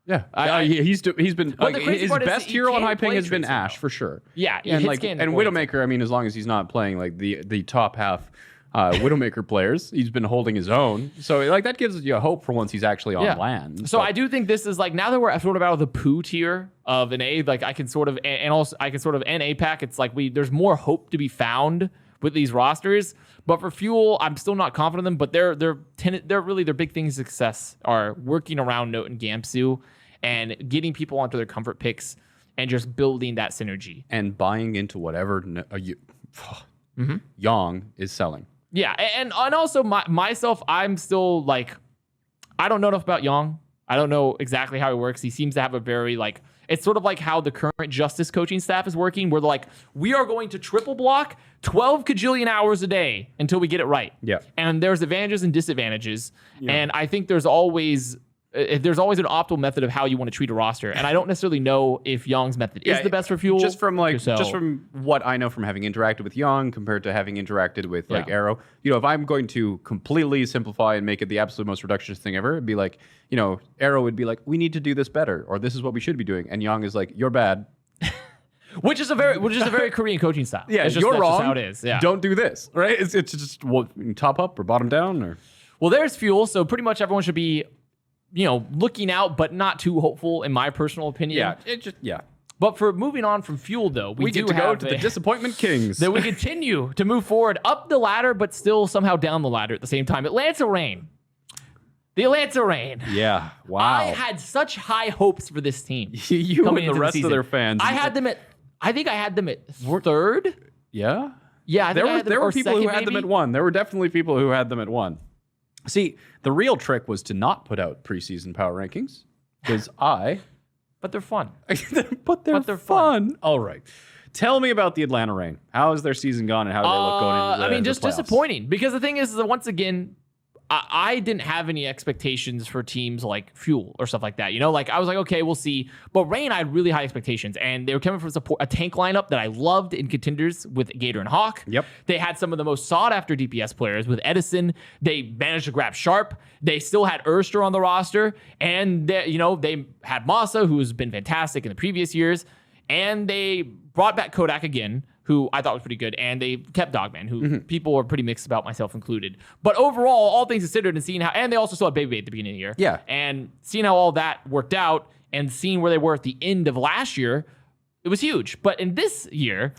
Yeah, he's been his best hero on high ping has been Tracer, Ashe though. for sure. Yeah, and Widowmaker. I mean, as long as he's not playing the top half Widowmaker players, he's been holding his own. So that gives you hope for once he's actually on land. So I do think this is now that we're sort of out of the poo tier of an A, I can sort of and APAC. It's there's more hope to be found with these rosters. But for Fuel, I'm still not confident in them. But they're really their big things of success are working around Note and Gamsu and getting people onto their comfort picks and just building that synergy and buying into whatever Yang is selling. Yeah, and also myself, I'm still I don't know enough about Yang. I don't know exactly how he works. He seems to have a very it's sort of like how the current Justice coaching staff is working, where they're we are going to triple block 12 kajillion hours a day until we get it right. Yeah. And there's advantages and disadvantages. Yeah. And I think there's always an optimal method of how you want to treat a roster. And I don't necessarily know if Yang's method is the best for Fuel. Just from what I know from having interacted with Yang compared to having interacted with Arrow, if I'm going to completely simplify and make it the absolute most reductionist thing ever, it'd be Arrow would be we need to do this better, or this is what we should be doing. And Yang is you're bad. Which is a very Korean coaching style. Yeah, that's you're wrong. Just how it is. Yeah. Don't do this. Right? It's just top up or bottom down or. Well, there's Fuel. So pretty much everyone should be, looking out, but not too hopeful, in my personal opinion. Yeah. But for moving on from Fuel, though, we get to go to the Disappointment Kings. That we continue to move forward up the ladder, but still somehow down the ladder at the same time. Atlanta Reign. The Atlanta Reign. Yeah. Wow. I had such high hopes for this team. You and the rest of their fans. I think I had them at third. Yeah. Yeah. There were people who had them at one. There were definitely people who had them at one. See, the real trick was to not put out preseason power rankings, because But they're fun. but they're fun. All right. Tell me about the Atlanta Reign. How has their season gone, and how do they look going into the playoffs? Disappointing. Because the thing is that once again, I didn't have any expectations for teams like Fuel or stuff like that. I was okay, we'll see. But Reign, I had really high expectations, and they were coming from a tank lineup that I loved in contenders with Gator and Hawk. Yep. They had some of the most sought-after DPS players with Edison. They managed to grab Sharp. They still had Erster on the roster, and they had Masa, who's been fantastic in the previous years, and they brought back Kodak again, who I thought was pretty good, and they kept Dogman, who people were pretty mixed about, myself included. But overall, all things considered, and seeing how, and they also still had Baby at the beginning of the year. Yeah. And seeing how all that worked out, and seeing where they were at the end of last year, it was huge. But in this year,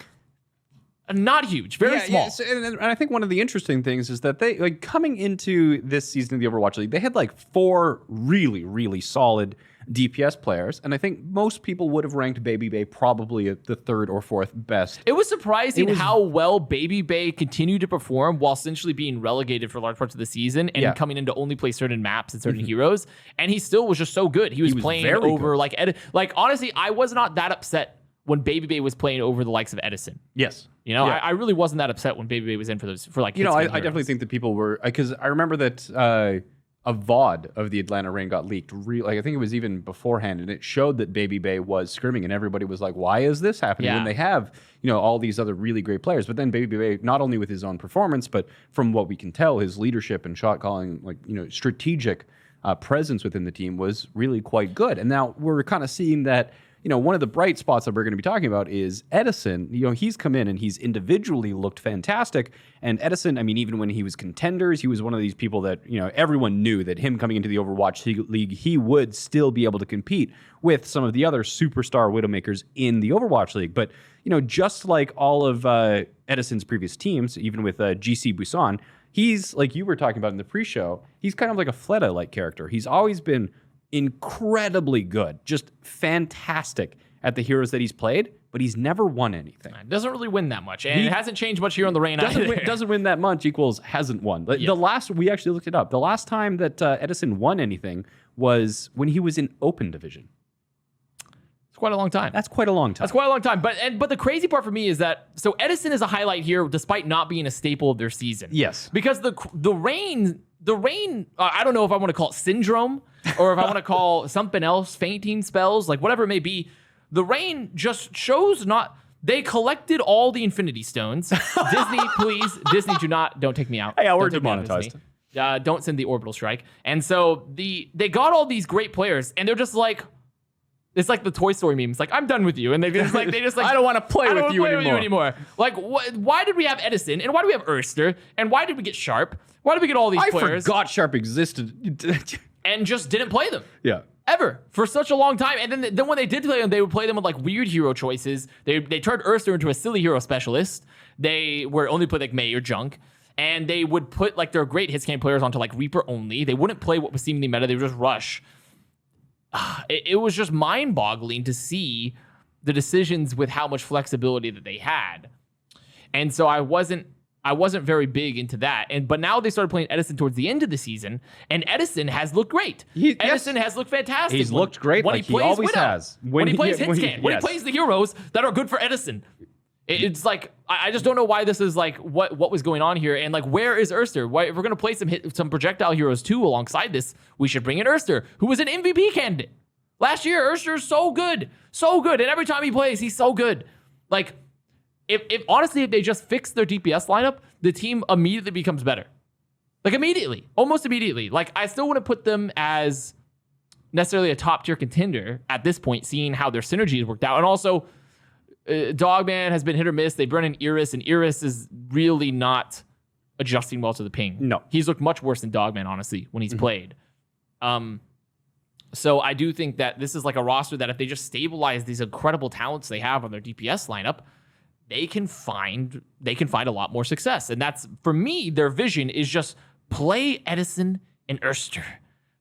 not huge, very small. Yeah, so, and I think one of the interesting things is that they, coming into this season of the Overwatch League, they had 4 really, really solid DPS players, and I think most people would have ranked Baby Bay probably at the 3rd or 4th best. It was surprising how well Baby Bay continued to perform while essentially being relegated for large parts of the season and coming in to only play certain maps and certain heroes, and he still was just so good. He was playing over good. Honestly, I was not that upset when Baby Bay was playing over the likes of Edison. Yes. I really wasn't that upset when Baby Bay was in for those I definitely think that people were, because I remember that a VOD of the Atlanta Reign got leaked. I think it was even beforehand, and it showed that Baby Bay was scrimming, and everybody was like, "Why is this happening?" And they have, all these other really great players. But then Baby Bay, not only with his own performance, but from what we can tell, his leadership and shot calling, strategic presence within the team was really quite good. And now we're kind of seeing that one of the bright spots that we're going to be talking about is Edison. He's come in and he's individually looked fantastic. And Edison, I mean, even when he was contenders, he was one of these people that, everyone knew that him coming into the Overwatch League, he would still be able to compete with some of the other superstar Widowmakers in the Overwatch League. But, just like all of Edison's previous teams, even with GC Busan, he's, like you were talking about in the pre-show, he's kind of like a Fleta-like character. He's always been incredibly good, just fantastic at the heroes that he's played, but he's never won anything. Doesn't really win that much, and it hasn't changed much here on the Reign either. Doesn't win that much equals hasn't won. The last, we actually looked it up, the last time that Edison won anything was when he was in Open Division. Quite a long time. That's quite a long time. That's quite a long time. But the crazy part for me is that Edison is a highlight here, despite not being a staple of their season. Yes, because the Reign. I don't know if I want to call it syndrome or if I want to call something else, fainting spells, like whatever it may be. The Reign just shows not. They collected all the Infinity Stones. Disney, please, Disney, don't take me out. Hey, we're demonetized. Don't send the orbital strike. And so they got all these great players, and they're just like. It's like the Toy Story meme. It's like, I'm done with you. And they just like I don't want to play with you anymore. Like, why did we have Edison? And why do we have Erster? And why did we get Sharp? Why did we get all these players? I forgot Sharp existed. And just didn't play them. Yeah. Ever. For such a long time. And then when they did play them, they would play them with like weird hero choices. They turned Erster into a silly hero specialist. They were only played like May or Junk. And they would put like their great hitscan players onto like Reaper only. They wouldn't play what was seemingly meta. They would just rush. It was just mind-boggling to see the decisions with how much flexibility that they had. And so I wasn't very big into that. But now they started playing Edison towards the end of the season, and Edison has looked great. Edison has looked fantastic. He's looked great when like he plays he always Widow, has. When he plays Hitscan, when he plays the heroes that are good for Edison. It's like, I just don't know why this is like, what was going on here. And like, where is Erster? Why, if we're going to play some projectile heroes too alongside this, we should bring in Erster, who was an MVP candidate. Last year, Erster is so good. So good. And every time he plays, he's so good. Like, if honestly, if they just fix their DPS lineup, the team immediately becomes better. Like, immediately. Almost immediately. Like, I still wouldn't put them as necessarily a top-tier contender at this point, seeing how their synergy has worked out. And also, Dogman has been hit or miss. They brought in Iris, and Iris is really not adjusting well to the ping. No. He's looked much worse than Dogman, honestly, when he's played. So I do think that this is like a roster that if they just stabilize these incredible talents they have on their DPS lineup, they can find a lot more success. And that's, for me, their vision is just play Edison and Erster.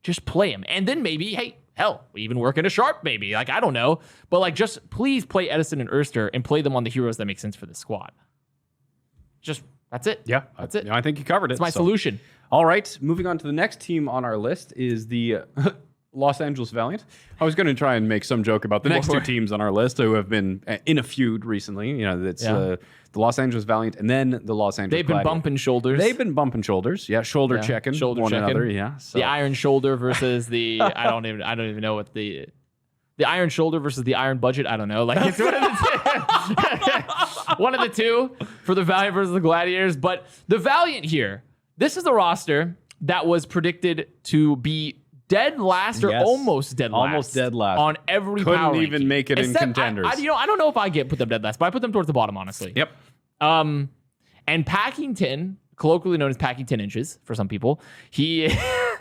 Just play them. And then maybe, hey, hell, we even work in a Sharp maybe. Like, I don't know. But like, just please play Edison and Erster and play them on the heroes that make sense for the squad. Just, that's it. Yeah. That's it. I think you covered it. It's my solution. All right. Moving on to the next team on our list is the... Los Angeles Valiant. I was going to try and make some joke about the next two teams on our list who have been in a feud recently. It's the Los Angeles Valiant and then the Los Angeles They've been Gladiators. bumping shoulders. They've been bumping shoulders. Yeah, shoulder checking one another. Yeah. So. The Iron Shoulder versus the I don't even know what the Iron Shoulder versus the Iron Budget. I don't know. Like, it's one of the two. One of the two for the Valiant versus the Gladiators. But the Valiant here, this is a roster that was predicted to be dead last or almost dead last on every power Couldn't even make it in contenders. I don't know if I put them dead last, but I put them towards the bottom, honestly. Yep. And Packington, colloquially known as Packing 10 inches for some people,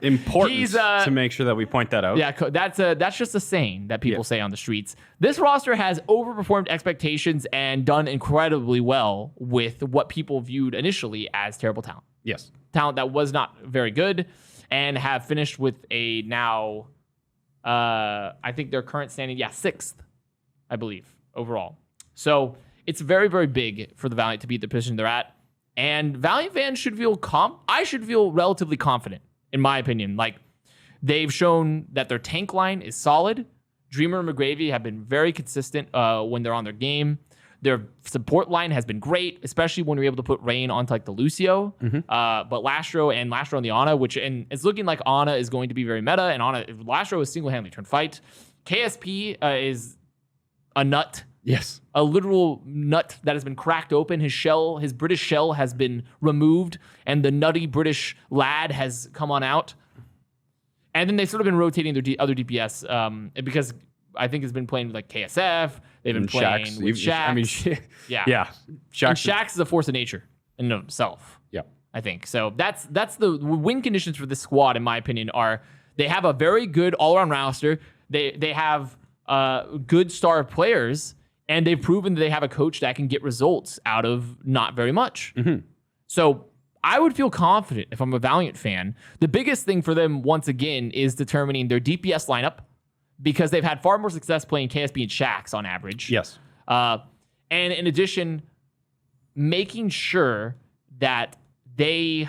important to make sure that we point that out. Yeah, that's just a saying that people say on the streets. This roster has overperformed expectations and done incredibly well with what people viewed initially as terrible talent. Yes. Talent that was not very good. And have finished with a now, I think their current standing, 6th, I believe, overall. So it's very, very big for the Valiant to be at the position they're at. And Valiant fans should feel I should feel relatively confident, in my opinion. Like, they've shown that their tank line is solid. Dreamer and McGravy have been very consistent when they're on their game. Their support line has been great, especially when you're able to put Rain onto like the Lucio. But Lastro on the Ana, and it's looking like Ana is going to be very meta, and Lastro is single-handedly turned fight. KSP is a nut. Yes. A literal nut that has been cracked open. His British shell has been removed, and the nutty British lad has come on out. And then they've sort of been rotating their other DPS because I think has been playing with like KSF. They've been And playing Shaxx. with Shaxx. I mean, yeah. And Shaxx. Shaxx is a force of nature in and of himself. Yeah. I think so. That's the win conditions for this squad, in my opinion, are they have a very good all-around roster. They have good star players, and they've proven that they have a coach that can get results out of not very much. Mm-hmm. So I would feel confident if I'm a Valiant fan. The biggest thing for them, once again, is determining their DPS lineup, because they've had far more success playing KSB and Shaxx on average. Yes. And in addition, making sure that they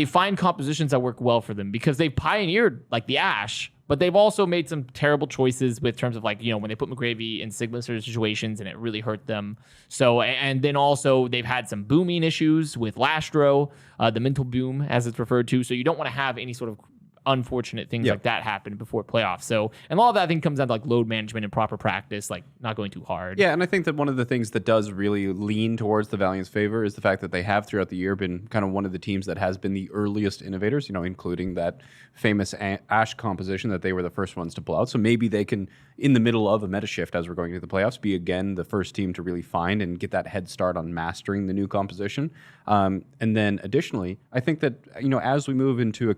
find compositions that work well for them, because they've pioneered like the Ashe, but they've also made some terrible choices with terms of like, when they put McGravy in Sigma sort of situations and it really hurt them. So, and then also they've had some booming issues with Lastro, the mental boom as it's referred to. So you don't want to have any sort of unfortunate things like that happen before playoffs. So, and all of that I think comes down to like load management and proper practice, like not going too hard. Yeah, and I think that one of the things that does really lean towards the Valiant's favor is the fact that they have throughout the year been kind of one of the teams that has been the earliest innovators, including that famous Ashe composition that they were the first ones to pull out. So maybe they can, in the middle of a meta shift as we're going into the playoffs, be again the first team to really find and get that head start on mastering the new composition. And then additionally, I think that, as we move into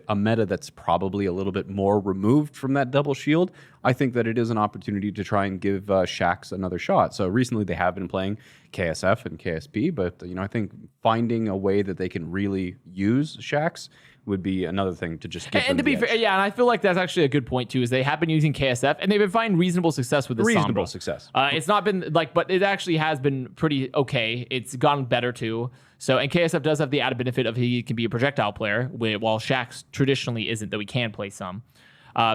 a meta that's probably a little bit more removed from that double shield, I think that it is an opportunity to try and give Shaxx another shot. So recently they have been playing KSF and KSP, but I think finding a way that they can really use Shaxx would be another thing to just give them to be fair, and I feel like that's actually a good point too, is they have been using KSF and they've been finding reasonable success with this reasonable Sombra. Success. It's not been but it actually has been pretty okay. It's gotten better too. So, and KSF does have the added benefit of he can be a projectile player, while Shaxx traditionally isn't, though he can play some.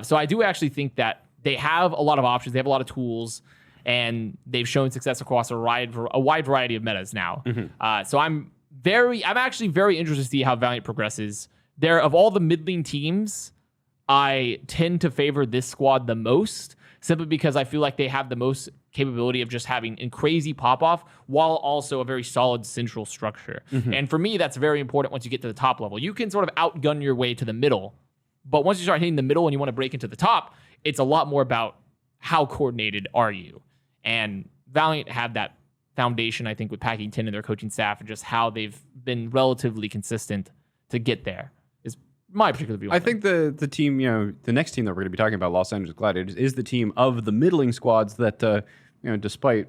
So I do actually think that they have a lot of options. They have a lot of tools, and they've shown success across a wide variety of metas now. Mm-hmm. So I'm actually very interested to see how Valiant progresses. Of all the middling teams, I tend to favor this squad the most, simply because I feel like they have the most capability of just having a crazy pop-off while also a very solid central structure. Mm-hmm. And for me, that's very important once you get to the top level. You can sort of outgun your way to the middle, but once you start hitting the middle and you want to break into the top, it's a lot more about how coordinated are you. And Valiant have that foundation, I think, with Packing 10 and their coaching staff, and just how they've been relatively consistent to get there. My particular view. I think the team, the next team that we're going to be talking about, Los Angeles Gladiators, is the team of the middling squads that, despite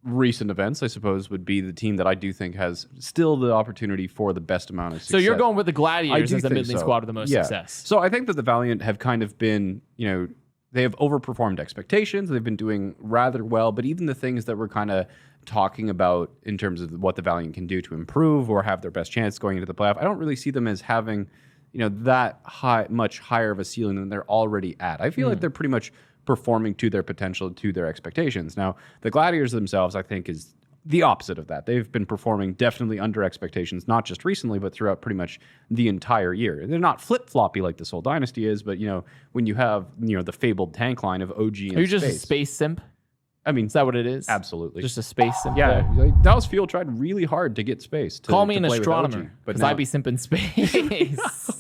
recent events, I suppose, would be the team that I do think has still the opportunity for the best amount of success. So you're going with the Gladiators as the middling squad with the most success. So I think that the Valiant have kind of been, they have overperformed expectations. They've been doing rather well, but even the things that we're kind of talking about in terms of what the Valiant can do to improve or have their best chance going into the playoff, I don't really see them as having that much higher of a ceiling than they're already at. I feel like they're pretty much performing to their potential, to their expectations. Now, the Gladiators themselves, I think, is the opposite of that. They've been performing definitely under expectations, not just recently, but throughout pretty much the entire year. They're not flip-floppy like the Seoul Dynasty is, but, when you have, the fabled tank line of OG and Are you just a space simp? I mean, is that what it is? Absolutely. Just a space simp? Yeah. Dallas Fuel tried really hard to get space. Call me an astronomer, because I'd be simping space.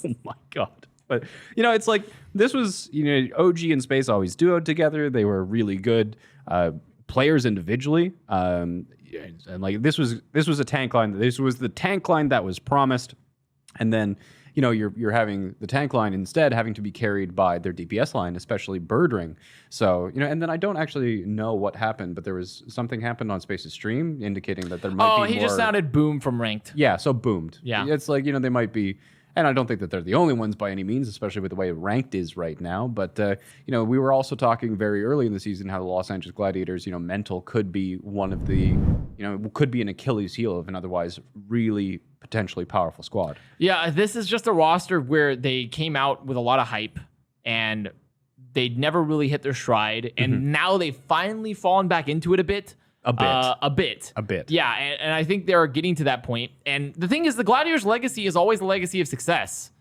Oh my God. But, it's like, this was, OG and Space always duoed together. They were really good players individually. And like, this was a tank line. This was the tank line that was promised. And then, you're having the tank line instead having to be carried by their DPS line, especially Birdring. So, and then I don't actually know what happened, but there was something happened on Space's stream indicating that there might be more. Oh, he just sounded boom from ranked. Yeah, so boomed. Yeah. It's like, they might be, and I don't think that they're the only ones by any means, especially with the way ranked is right now. But, we were also talking very early in the season how the Los Angeles Gladiators, mental could be one of the, could be an Achilles heel of an otherwise really potentially powerful squad. Yeah, this is just a roster where they came out with a lot of hype and they'd never really hit their stride. And now they've finally fallen back into it a bit. A bit. Yeah, and I think they're getting to that point. And the thing is, the Gladiators' legacy is always the legacy of success.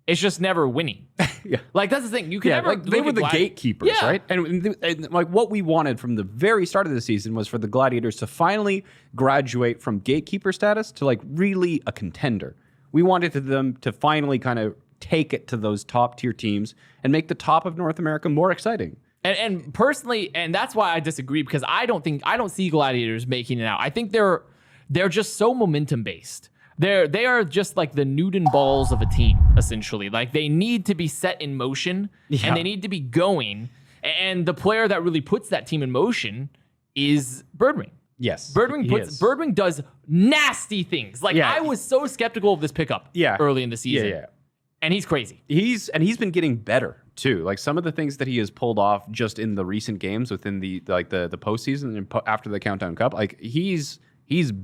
It's just never winning. Yeah. Like, that's the thing. You can never. Like, they were the gatekeepers, right? And like what we wanted from the very start of the season was for the Gladiators to finally graduate from gatekeeper status to like really a contender. We wanted them to finally kind of take it to those top tier teams and make the top of North America more exciting. And personally, and that's why I disagree, because I don't see Gladiators making it out. I think they're just so momentum based. They are just like the Newton balls of a team, essentially. Like they need to be set in motion and they need to be going. And the player that really puts that team in motion is Birdwing. Yes. Birdwing does nasty things. Like I was so skeptical of this pickup early in the season. Yeah. And he's crazy. He's been getting better too. Like some of the things that he has pulled off just in the recent games within the postseason and after the Countdown Cup, like he's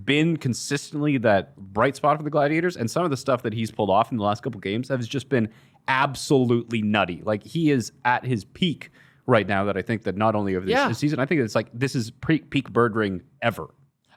been consistently that bright spot for the Gladiators, and some of the stuff that he's pulled off in the last couple games has just been absolutely nutty. Like he is at his peak right now. That I think that not only of this season, I think it's like this is peak Birdwing ever.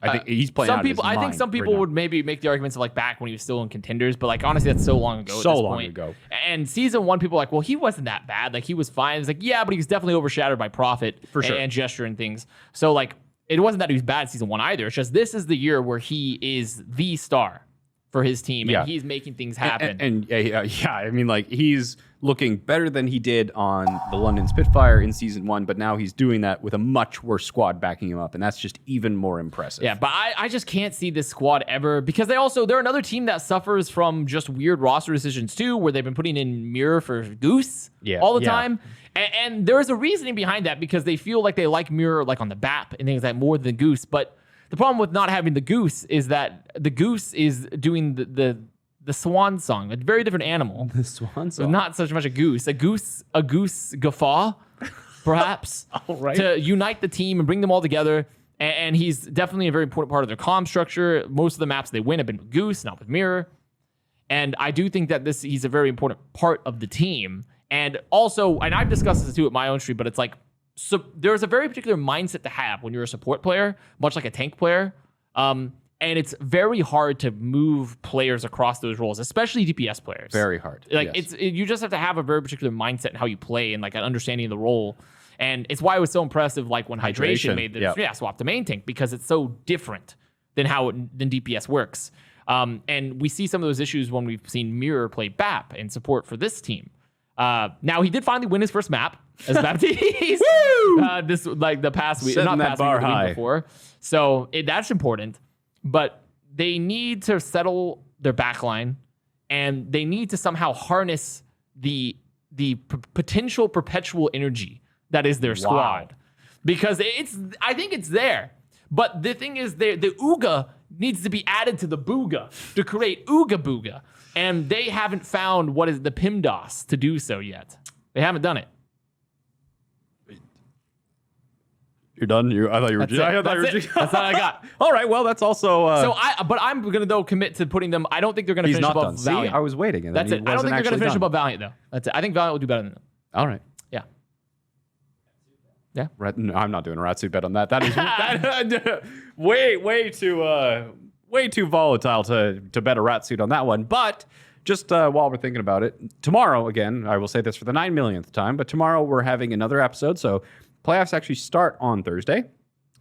I think he's playing out of his mind. I think some people would maybe make the arguments of like back when he was still in contenders, but like honestly, that's so long ago. So long ago. And season 1, people are like, well, he wasn't that bad. Like he was fine. It's like, yeah, but he was definitely overshadowed by Profit for sure and Gesture and things. So like, it wasn't that he was bad in season 1 either. It's just this is the year where he is the star for his team, and he's making things happen. And I mean, like he's looking better than he did on the London Spitfire in season 1, but now he's doing that with a much worse squad backing him up, and that's just even more impressive. Yeah, but I just can't see this squad ever, because they're another team that suffers from just weird roster decisions too, where they've been putting in Mirror for Goose all the time. And there's a reasoning behind that, because they feel like they like Mirror like on the BAP and things like more than Goose. But the problem with not having the Goose is that the Goose is doing the swan song, a very different animal. The swan song. Not so much a goose. A goose guffaw, perhaps, to unite the team and bring them all together. And he's definitely a very important part of their comm structure. Most of the maps they win have been with Goose, not with Mirror. And I do think that he's a very important part of the team. And also, and I've discussed this too at my own stream, but it's like, so there's a very particular mindset to have when you're a support player, much like a tank player. And it's very hard to move players across those roles, especially DPS players. Very hard. Like you just have to have a very particular mindset in how you play and like an understanding of the role. And it's why it was so impressive, like when Hydration made the swap to main tank, because it's so different than than DPS works. And we see some of those issues when we've seen Mirror play BAP and support for this team. Now he did finally win his first map as Baptiste. This like the past week, not past week, the week before. So that's important. But they need to settle their backline, and they need to somehow harness the potential perpetual energy that is their squad, because I think it's there. But the thing is, the Ooga needs to be added to the Booga to create Ooga Booga, and they haven't found what is the PIMDOS to do so yet. They haven't done it. You're done. I thought you were. That's all I got. All right. Well, that's also. But I'm gonna though commit to putting them. I don't think they're gonna finish above Valiant. See, I was waiting. And that's it. I don't think they're gonna finish above Valiant though. That's it. I think Valiant will do better than them. All right. Yeah. No, I'm not doing a Ratsu bet on that. That is way too volatile to bet a Ratsuit on that one. But just while we're thinking about it, tomorrow again, I will say this for the 9 millionth time, but tomorrow we're having another episode. So playoffs actually start on Thursday.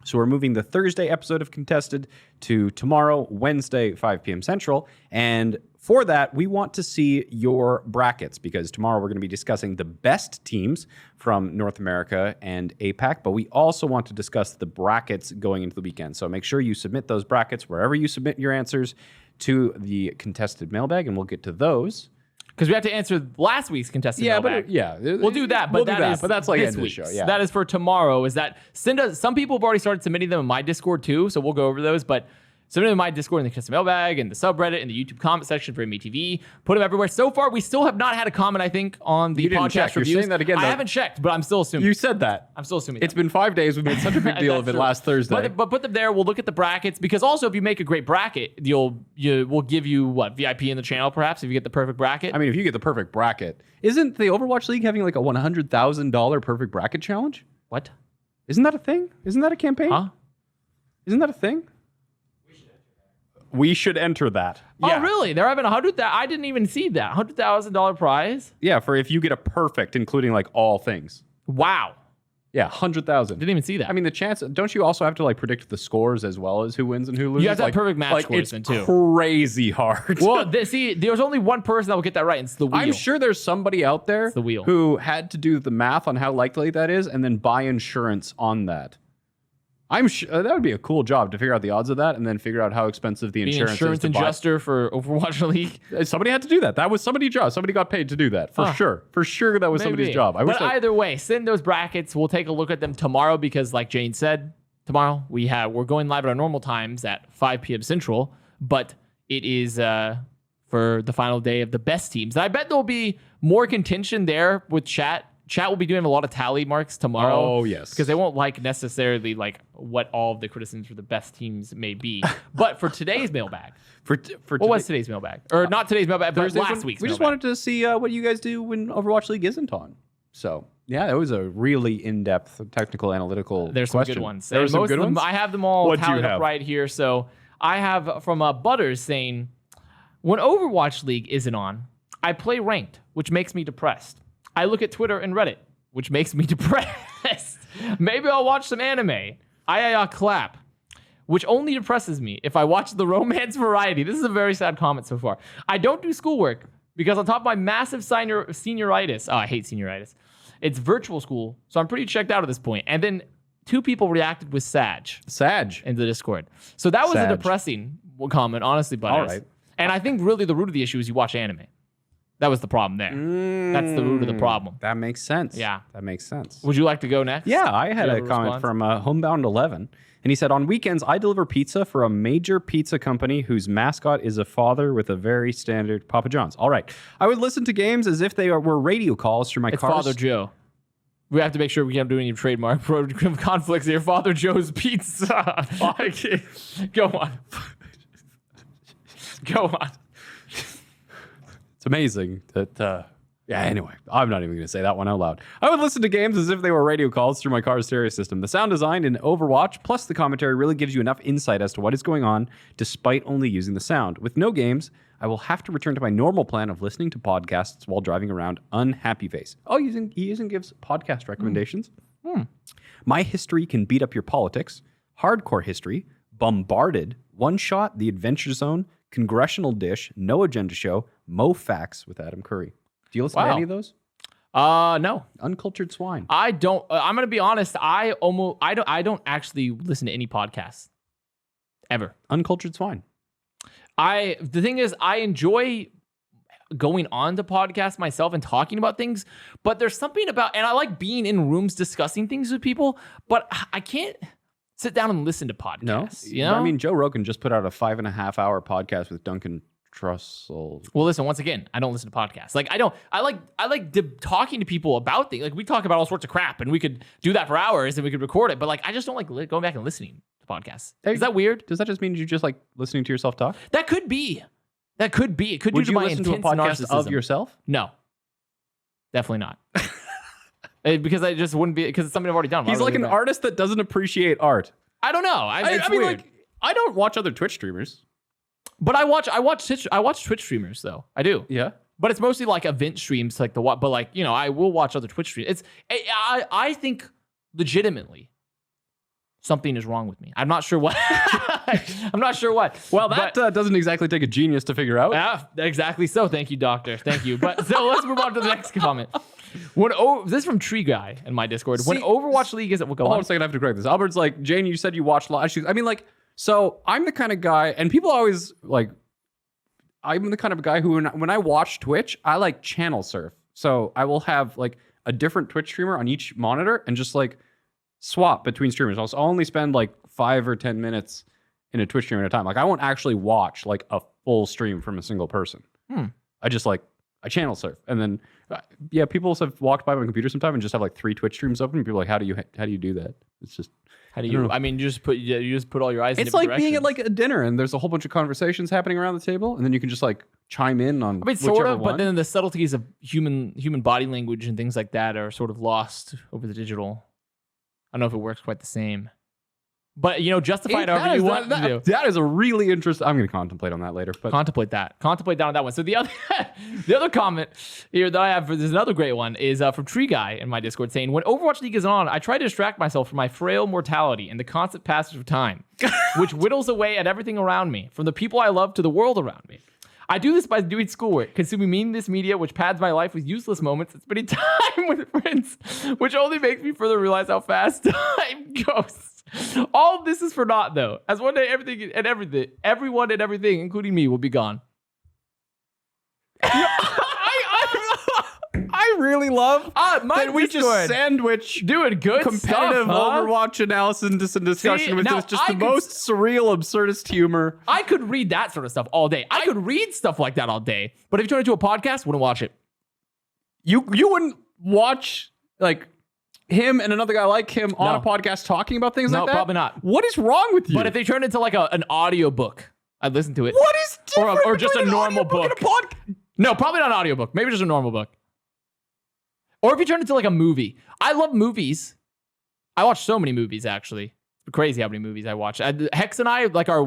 So we're moving the Thursday episode of Contested to tomorrow, Wednesday, 5 p.m. Central. And for that, we want to see your brackets, because tomorrow we're going to be discussing the best teams from North America and APAC, but we also want to discuss the brackets going into the weekend. So make sure you submit those brackets wherever you submit your answers to the Contested mailbag, and we'll get to those. Because we have to answer last week's Contested mailbag. We'll do that. But that's like this week's. Show, yeah. That is for tomorrow. Is that some people have already started submitting them in my Discord too, so we'll go over those. But submit them in my Discord in the Contested mailbag, and the subreddit, and the YouTube comment section for Envytv. Put them everywhere. So far, we still have not had a comment, I think, on the podcast reviews. You're saying that again, I haven't checked, but I'm still assuming. You said that. I'm still assuming. It's been 5 days. We made such a big deal of it last Thursday. But put them there. We'll look at the brackets, because also if you make a great bracket, we'll give you VIP in the channel, perhaps, if you get the perfect bracket. I mean, if you get the perfect bracket, isn't the Overwatch League having like a $100,000 perfect bracket challenge? What? Isn't that a thing? Isn't that a campaign? Huh? Isn't that a thing? We should enter that. Oh, really? They're having I didn't even see that. $100,000 prize? Yeah, for if you get a perfect, including like all things. Wow. Yeah, 100,000. Didn't even see that. I mean, the chance. Don't you also have to like predict the scores as well as who wins and who loses? You have to have perfect match scores it's then, too. crazy hard. Well, there's only one person that will get that right, and it's the wheel. I'm sure there's somebody out there the wheel. who had to do the math on how likely that is and then buy insurance on that. I'm sure that would be a cool job to figure out the odds of that and then figure out how expensive the Being insurance is to adjuster for Overwatch League. Somebody had to do that. That was somebody's job. Somebody got paid to do that for sure. For sure, that was somebody's job. But either way, send those brackets. We'll take a look at them tomorrow because, like Jayne said, tomorrow we're going live at our normal times at 5 p.m. Central. But it is for the final day of the best teams. And I bet there'll be more contention there with chat. Chat will be doing a lot of tally marks tomorrow. Oh, yes. Because they won't like necessarily like what all of the criticisms for the best teams may be. But for today's mailbag. What was today's mailbag? Or not today's mailbag, but last week's We just wanted to see what you guys do when Overwatch League isn't on. So, yeah, it was a really in-depth technical analytical There's some question. good ones. There were some good ones? I have them all What'd you tallied up have? right here. So I have from Butters saying, when Overwatch League isn't on, I play ranked, which makes me depressed. I look at Twitter and Reddit, which makes me depressed. Maybe I'll watch some anime. Clap, which only depresses me if I watch the romance variety. This is a very sad comment so far. I don't do schoolwork because on top of my massive senioritis, I hate senioritis. It's virtual school, so I'm pretty checked out at this point. And then 2 people reacted with Sag in the Discord. So that was a depressing comment, honestly, Butters. All right. And I think really the root of the issue is you watch anime. That was the problem there. That's the root of the problem. That makes sense. Yeah. That makes sense. Would you like to go next? Yeah, I had a comment from Homebound 11. And he said, on weekends, I deliver pizza for a major pizza company whose mascot is a father with a very standard Papa John's. All right. I would listen to games as if they were radio calls through my It's cars. Father Joe. We have to make sure we can't do any trademark conflicts here. Father Joe's Pizza. Go on. Go on. It's amazing that, yeah, anyway, I'm not even going to say that one out loud. I would listen to games as if they were radio calls through my car's stereo system. The sound design in Overwatch, plus the commentary, really gives you enough insight as to what is going on, despite only using the sound. With no games, I will have to return to my normal plan of listening to podcasts while driving around, unhappy face. Oh, he even gives podcast recommendations. My history can beat up your politics. Hardcore history, Bombarded, One Shot, The Adventure Zone, Congressional Dish, No Agenda Show, Mo Facts with Adam Curry. Do you listen to any of those? No. Uncultured Swine. I don't. I'm gonna be honest. I don't actually listen to any podcasts ever. Uncultured Swine. The thing is, I enjoy going on to podcasts myself and talking about things, but there's something about, and I like being in rooms discussing things with people, but I can't sit down and listen to podcasts. No, you know? I mean, Joe Rogan just put out a 5.5-hour podcast with Duncan Trussell. Well, listen, once again, I don't listen to podcasts. Like, I like talking to people about things. Like, we talk about all sorts of crap, and we could do that for hours, and we could record it. But like, I just don't like going back and listening to podcasts. Is that weird? Does that just mean you just like listening to yourself talk? That could be. It could Would do you my listen to a intense podcast narcissism. of yourself? No, definitely not. Because I just wouldn't be, because it's something I've already done. He's like an artist that doesn't appreciate art. I don't know. It's mean, weird. like, I don't watch other Twitch streamers. But I watch Twitch streamers though. I do. Yeah. But it's mostly like event streams, like but like, you know, I will watch other Twitch streams. I think legitimately something is wrong with me. I'm not sure what. I'm not sure what. Well, that doesn't exactly take a genius to figure out. Yeah, exactly. So thank you, doctor. Thank you. But so let's move on to the next comment. This is from Tree Guy in my Discord. When Overwatch League isn't, we'll go Hold on. on a second, I have to correct this. Albert's like, Jayne, you said you watched live streams. I mean, like, so I'm the kind of guy, and people always like, I'm the kind of guy who, when I watch Twitch, I like channel surf. So I will have like a different Twitch streamer on each monitor and just like swap between streamers. I'll only spend like 5 or 10 minutes in a Twitch stream at a time. Like, I won't actually watch like a full stream from a single person. I just like, I channel surf. And then, yeah, people have walked by my computer sometime and just have like 3 Twitch streams open. And people are like, how do you do that? It's just, how do you? I mean, you just put all your eyes. It's in like being at like a dinner and there's a whole bunch of conversations happening around the table, and then you can just like chime in on. I mean, sort of, but then the subtleties of human body language and things like that are sort of lost over the digital. I don't know if it works quite the same, But, justify it however you want to do. That is a really interesting. I'm going to contemplate on that later. But Contemplate down on that one. So the other comment here that I have, there's another great one, is from Tree Guy in my Discord saying, when Overwatch League is on, I try to distract myself from my frail mortality and the constant passage of time, which whittles away at everything around me, from the people I love to the world around me. I do this by doing schoolwork, consuming meaningless media, which pads my life with useless moments, and spending time with friends, which only makes me further realize how fast time goes. All of this is for naught, though, as one day everyone and everything, including me, will be gone. I really love that we Discord. just sandwich Doing good competitive stuff, huh? Overwatch analysis and discussion See, with now just I the could- most surreal, absurdist humor. I could read that sort of stuff all day. I could read stuff like that all day. But if you turn it into a podcast, wouldn't watch it. You wouldn't watch like him and another guy like him on a podcast talking about things like that? No, probably not. What is wrong with you? But if they turned it into like an audio book, I'd listen to it. What is different or just a between an normal audiobook and book? a podcast? No, probably not an audiobook. Maybe just a normal book. Or if you turn it into like a movie. I love movies. I watch so many movies, actually. It's crazy how many movies I watch. Hex and I, like, are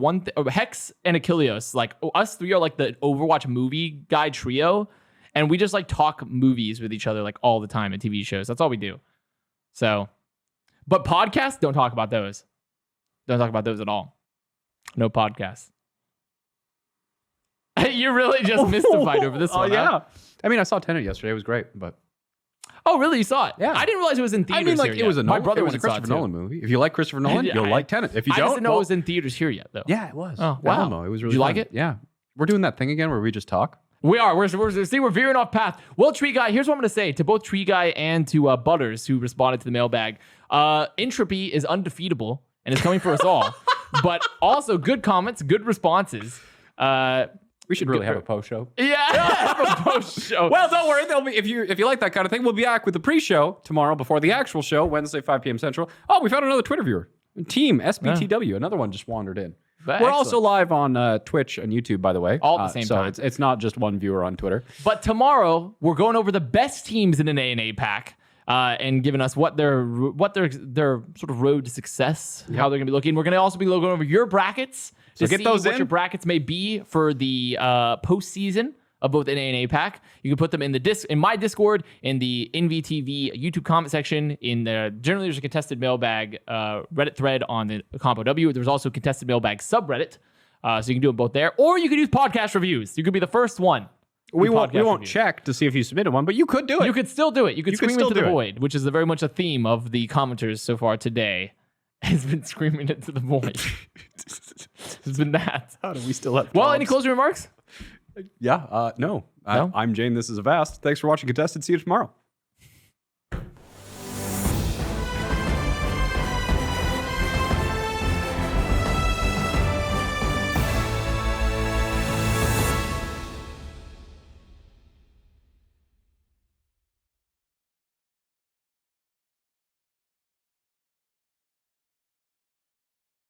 Hex and Achilleos, like, us three are like the Overwatch movie guy trio. And we just like talk movies with each other like all the time at TV shows. That's all we do. So, but podcasts, don't talk about those. Don't talk about those at all. No podcasts. You're really just mystified over this one. Oh, yeah. Huh? I mean, I saw Tenet yesterday. It was great, but Oh, really? You saw it? Yeah. I didn't realize it was in theaters. I mean, like, here it was yet. a My Nolan, brother it was a went and saw Christopher it, too. Nolan movie. If you like Christopher Nolan, Yeah, you'll like Tenet. If you I don't, just didn't know it was in theaters here yet, though. yeah, it was. Oh, wow. Alamo. It was really Did you like fun. it? Yeah. We're doing that thing again where we just talk. We are. We're veering off path. Well, Tree Guy, here's what I'm going to say to both Tree Guy and to Butters, who responded to the mailbag. Entropy is undefeatable and is coming for us all. But also good comments, good responses. We should really have a post show. Yeah, have a post show. Well, don't worry. There'll be if you like that kind of thing, we'll be back with the pre-show tomorrow before the actual show, Wednesday, 5 p.m. Central. Oh, we found another Twitter viewer. Team SBTW. Another one just wandered in. We're also live on Twitch and YouTube, by the way. All at the same time. So it's not just one viewer on Twitter. But tomorrow we're going over the best teams in an A&A pack. And giving us what their sort of road to success, how they're gonna be looking. We're gonna also be looking over your brackets to get see those what in. your brackets may be for the postseason of both NA and APAC. You can put them in in my Discord, in the Envytv YouTube comment section, generally there's a contested mailbag Reddit thread on the Compo W. There's also a contested mailbag subreddit, so you can do it both there, or you can use podcast reviews. You could be the first one. We won't check to see if you submitted one, but you could do it. You could still do it. You could scream still into the do it. void, which is very much a theme of the commenters so far today. Has been screaming into the void. It's been that. How do we still have Well, jobs? any closing remarks? Yeah, no. No? I'm Jayne. This is Avast. Thanks for watching Contested. See you tomorrow.